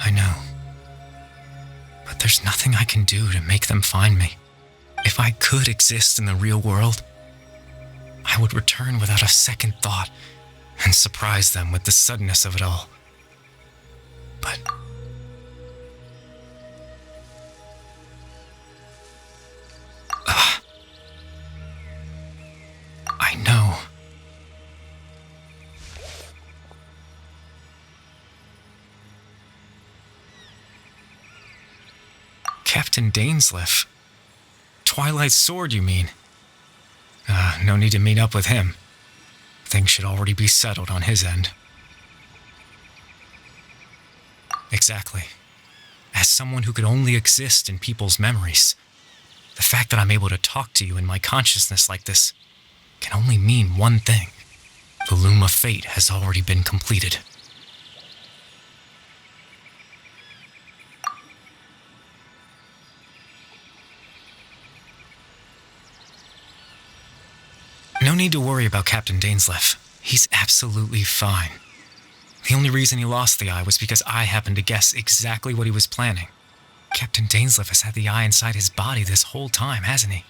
I know. But there's nothing I can do to make them find me. If I could exist in the real world, I would return without a second thought and surprise them with the suddenness of it all. But I know. Captain Dainsleif. Twilight Sword, you mean? No need to meet up with him. Things should already be settled on his end. Exactly. As someone who could only exist in people's memories, the fact that I'm able to talk to you in my consciousness like this can only mean one thing. The loom of fate has already been completed. No need to worry about Captain Dainsleif. He's absolutely fine. The only reason he lost the eye was because I happened to guess exactly what he was planning. Captain Dainsleif has had the eye inside his body this whole time, hasn't he?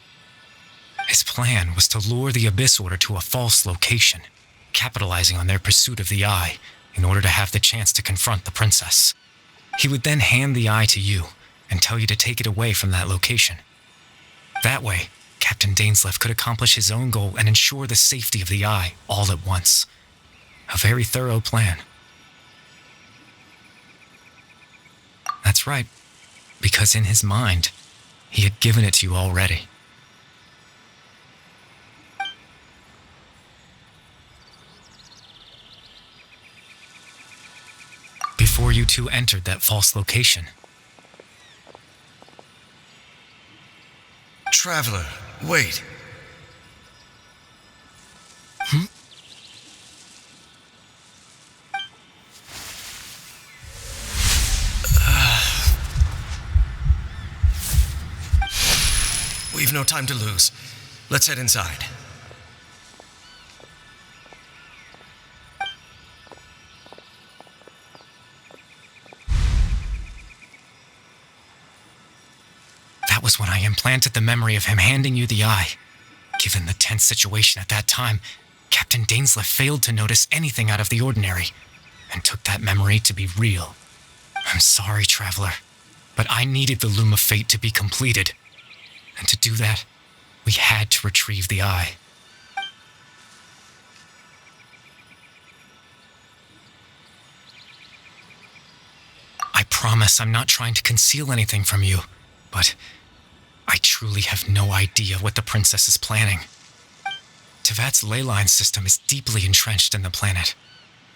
His plan was to lure the Abyss Order to a false location, capitalizing on their pursuit of the eye in order to have the chance to confront the princess. He would then hand the eye to you and tell you to take it away from that location. That way, Captain Dainsleif could accomplish his own goal and ensure the safety of the eye all at once. A very thorough plan. That's right, because in his mind, he had given it to you already. Before you two entered that false location. Traveler, wait. We've no time to lose. Let's head inside. That was when I implanted the memory of him handing you the eye. Given the tense situation at that time, Captain Dainsleif failed to notice anything out of the ordinary and took that memory to be real. I'm sorry, Traveler, but I needed the Loom of Fate to be completed. And to do that, we had to retrieve the eye. I promise I'm not trying to conceal anything from you, but I truly have no idea what the princess is planning. Tevat's ley line system is deeply entrenched in the planet.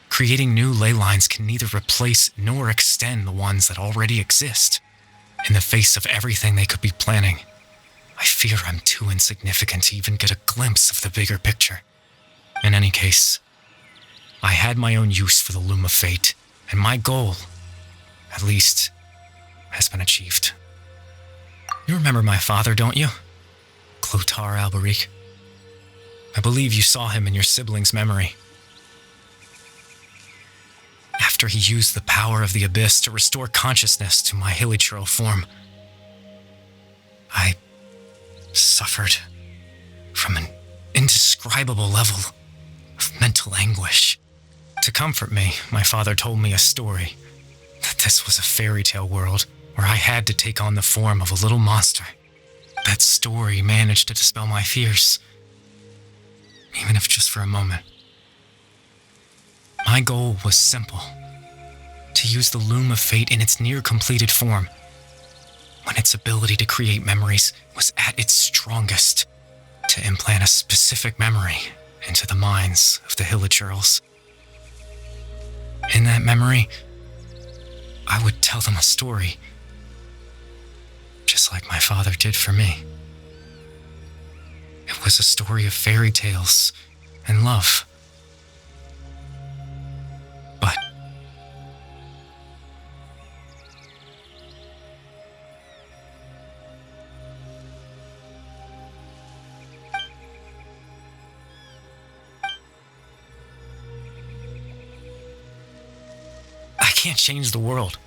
Creating new ley lines can neither replace nor extend the ones that already exist. In the face of everything they could be planning, I fear I'm too insignificant to even get a glimpse of the bigger picture. In any case, I had my own use for the Loom of Fate, and my goal, at least, has been achieved. You remember my father, don't you? Clotar Alberic. I believe you saw him in your sibling's memory. After he used the power of the Abyss to restore consciousness to my hilichurl form, I suffered from an indescribable level of mental anguish. To comfort me, my father told me a story, that this was a fairy tale world where I had to take on the form of a little monster. That story managed to dispel my fears, even if just for a moment. My goal was simple: to use the Loom of Fate in its near-completed form, when its ability to create memories was at its strongest, to implant a specific memory into the minds of the hilichurls. In that memory, I would tell them a story, just like my father did for me. It was a story of fairy tales and love. But I can't change the world.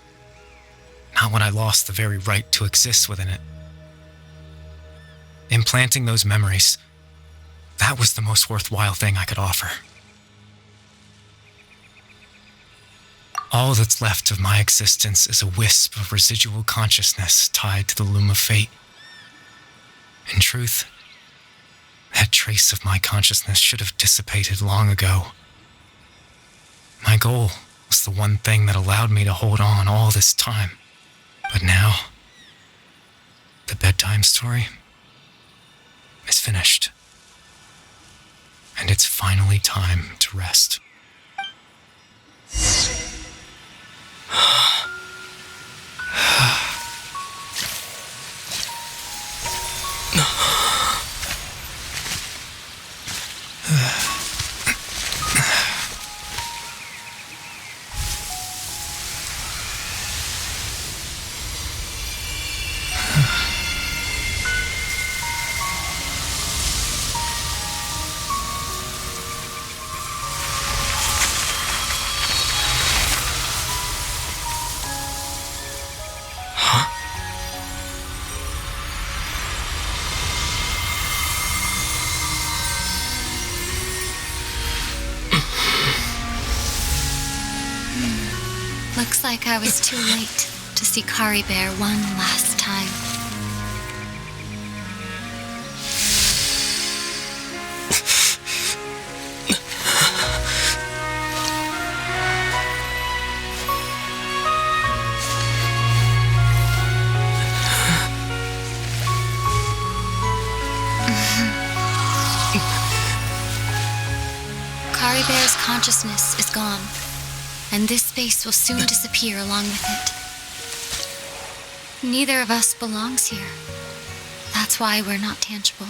Not when I lost the very right to exist within it. Implanting those memories, that was the most worthwhile thing I could offer. All that's left of my existence is a wisp of residual consciousness tied to the Loom of Fate. In truth, that trace of my consciousness should have dissipated long ago. My goal was the one thing that allowed me to hold on all this time. But now, the bedtime story is finished. And it's finally time to rest. Looks like I was too late to see Kari Bear one last time. Kari Bear's consciousness is gone, and this space will soon disappear along with it. Neither of us belongs here. That's why we're not tangible.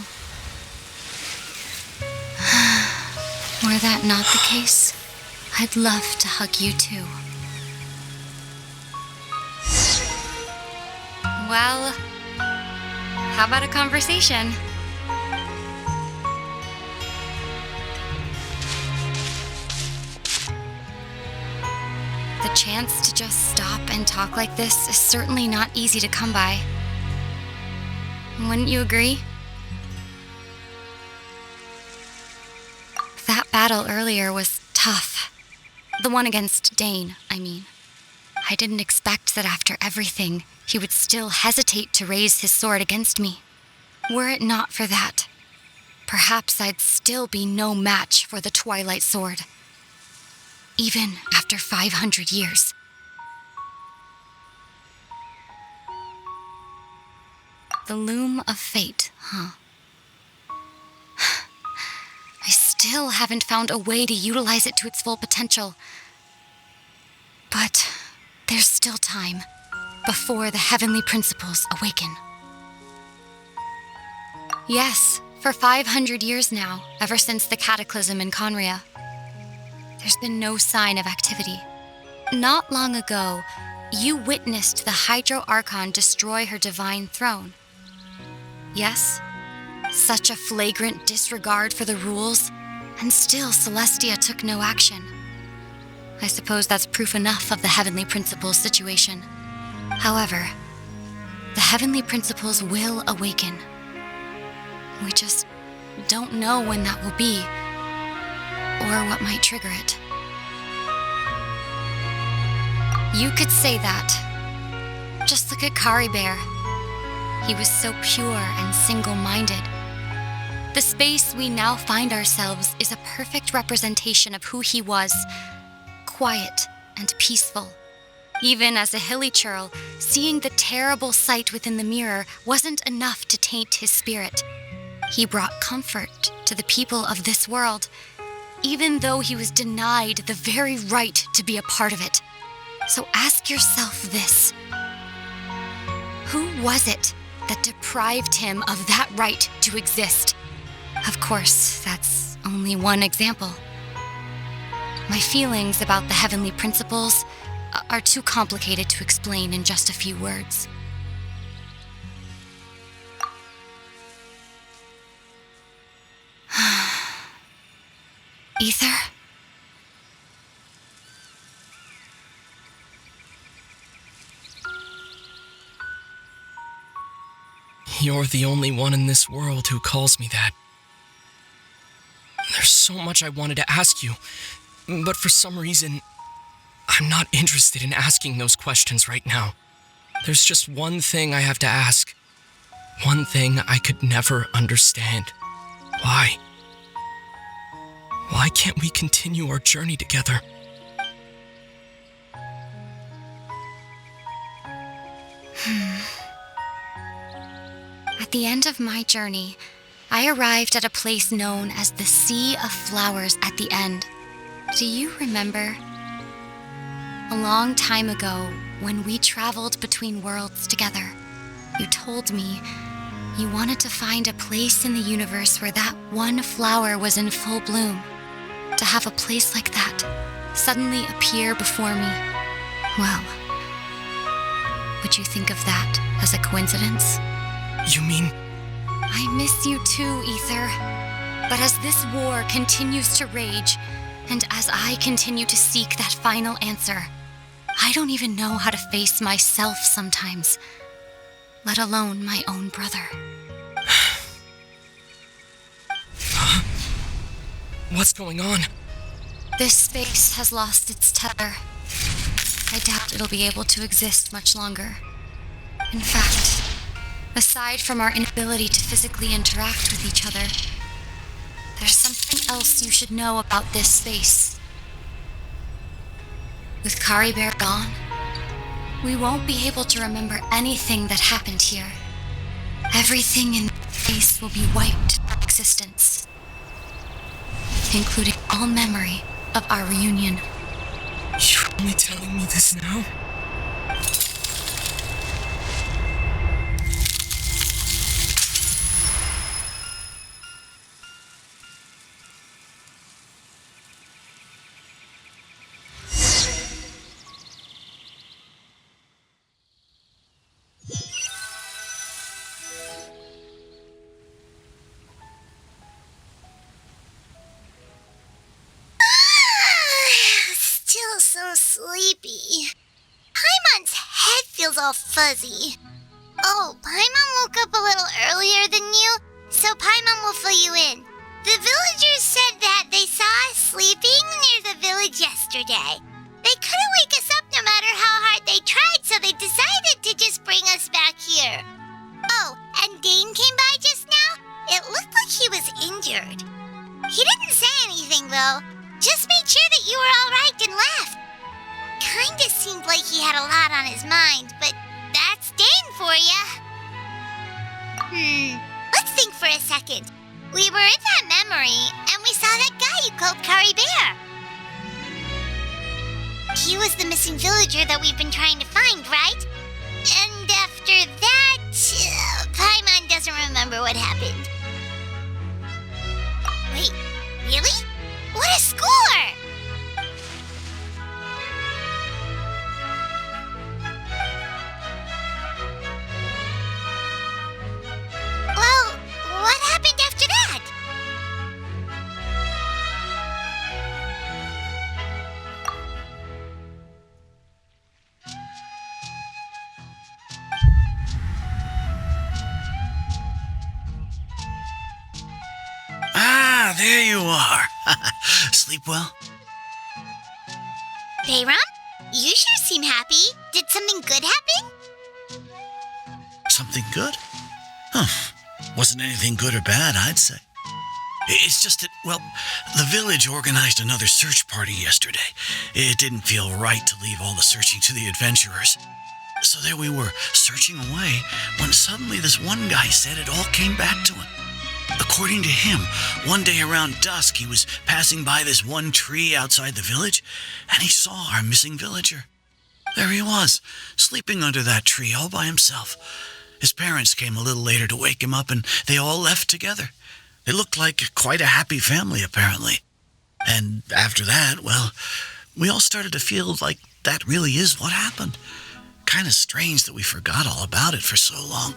Were that not the case, I'd love to hug you too. Well, how about a conversation? The chance to just stop and talk like this is certainly not easy to come by. Wouldn't you agree? That battle earlier was tough. The one against Dane, I mean. I didn't expect that after everything, he would still hesitate to raise his sword against me. Were it not for that, perhaps I'd still be no match for the Twilight Sword. Even after 500 years. The Loom of Fate, huh? I still haven't found a way to utilize it to its full potential. But there's still time before the heavenly principles awaken. Yes, for 500 years now, ever since the cataclysm in Conria. There's been no sign of activity. Not long ago, you witnessed the Hydro Archon destroy her divine throne. Yes, such a flagrant disregard for the rules, and still Celestia took no action. I suppose that's proof enough of the Heavenly Principles situation. However, the Heavenly Principles will awaken. We just don't know when that will be, or what might trigger it. You could say that. Just look at Kari Bear. He was so pure and single-minded. The space we now find ourselves is a perfect representation of who he was. Quiet and peaceful. Even as a hilly churl, seeing the terrible sight within the mirror wasn't enough to taint his spirit. He brought comfort to the people of this world, even though he was denied the very right to be a part of it. So ask yourself this. Who was it that deprived him of that right to exist? Of course, that's only one example. My feelings about the Heavenly Principles are too complicated to explain in just a few words. Ether? You're the only one in this world who calls me that. There's so much I wanted to ask you, but for some reason, I'm not interested in asking those questions right now. There's just one thing I have to ask. One thing I could never understand. Why? Why can't we continue our journey together? At the end of my journey, I arrived at a place known as the Sea of Flowers at the end. Do you remember? A long time ago, when we traveled between worlds together, you told me you wanted to find a place in the universe where that one flower was in full bloom. To have a place like that suddenly appear before me. Well, would you think of that as a coincidence? You mean... I miss you too, Ether. But as this war continues to rage, and as I continue to seek that final answer, I don't even know how to face myself sometimes, let alone my own brother. What's going on? This space has lost its tether. I doubt it'll be able to exist much longer. In fact, aside from our inability to physically interact with each other, there's something else you should know about this space. With Kari Bear gone, we won't be able to remember anything that happened here. Everything in space will be wiped from existence, including all memory of our reunion. You're only telling me this now? So sleepy. Paimon's head feels all fuzzy. Oh, Paimon woke up a little earlier than you, so Paimon will fill you in. The villagers said that they saw us sleeping near the village yesterday. They couldn't wake us up no matter how hard they tried, so they decided to just bring us back here. Oh, and Dane came by just now. It looked like he was injured. He didn't say anything, though. Just made sure that you were all right and left. Kinda seemed like he had a lot on his mind, but that's Dane for ya. Let's think for a second. We were in that memory, and we saw that guy you called Kari Bear. He was the missing villager that we've been trying to find, right? And after that, Paimon doesn't remember what happened. Wait, really? What a score! Well, what happened after that? Ah, there you are. Sleep well? Bayram? You sure seem happy. Did something good happen? Something good? Huh. Wasn't anything good or bad, I'd say. It's just that, well, the village organized another search party yesterday. It didn't feel right to leave all the searching to the adventurers. So there we were, searching away, when suddenly this one guy said it all came back to him. According to him, one day around dusk, he was passing by this one tree outside the village, and he saw our missing villager. There he was, sleeping under that tree all by himself. His parents came a little later to wake him up, and they all left together. They looked like quite a happy family, apparently. And after that, well, we all started to feel like that really is what happened. Kind of strange that we forgot all about it for so long.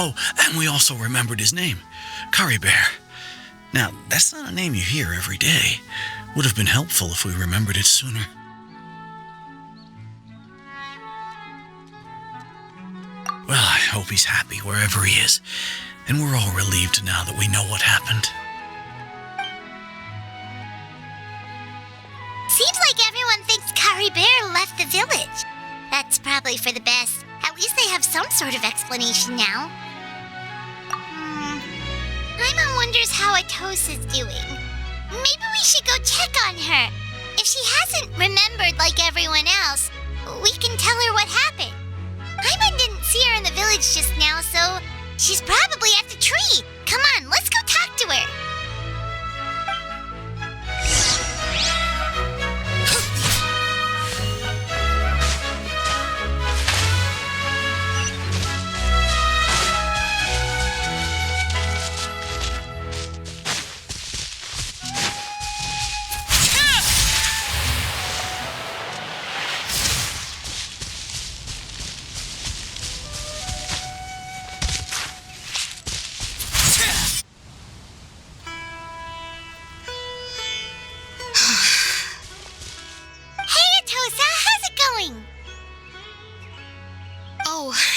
Oh, and we also remembered his name, Curry Bear. Now, that's not a name you hear every day. Would have been helpful if we remembered it sooner. Well, I hope he's happy wherever he is, and we're all relieved now that we know what happened. Seems like everyone thinks Curry Bear left the village. That's probably for the best. At least they have some sort of explanation now. Paimon wonders how Atosa's doing. Maybe we should go check on her. If she hasn't remembered like everyone else, we can tell her what happened. Paimon didn't see her in the village just now, so she's probably at the tree. Come on, let's go talk to her.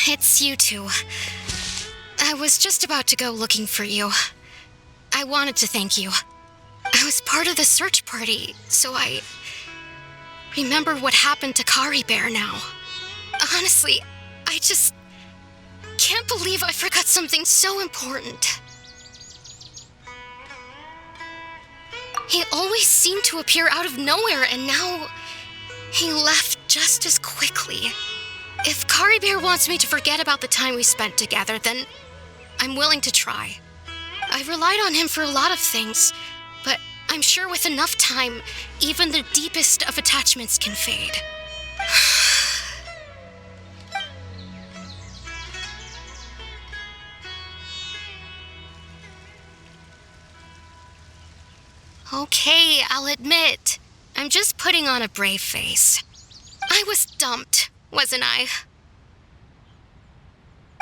It's you two. I was just about to go looking for you. I wanted to thank you. I was part of the search party, so I remember what happened to Curry Bear now. Honestly, I just can't believe I forgot something so important. He always seemed to appear out of nowhere, and now he left just as quickly. If Curry Bear wants me to forget about the time we spent together, then I'm willing to try. I relied on him for a lot of things, but I'm sure with enough time, even the deepest of attachments can fade. Okay, I'll admit, I'm just putting on a brave face. I was dumped, wasn't I?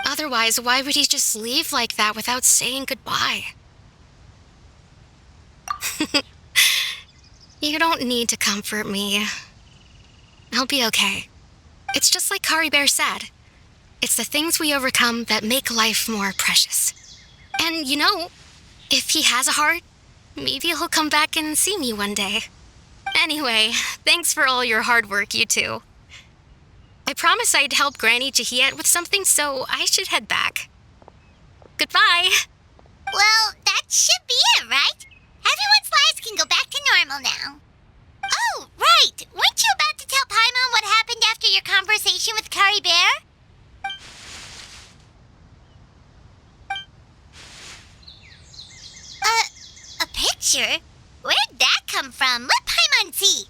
Otherwise, why would he just leave like that without saying goodbye? You don't need to comfort me. I'll be okay. It's just like Curry Bear said. It's the things we overcome that make life more precious. And you know, if he has a heart, maybe he'll come back and see me one day. Anyway, thanks for all your hard work, you two. I promised I'd help Granny Jahiet with something, so I should head back. Goodbye. Well, that should be it, right? Everyone's lives can go back to normal now. Oh, right. Weren't you about to tell Paimon what happened after your conversation with Curry Bear? A picture? Where'd that come from? Let Paimon see.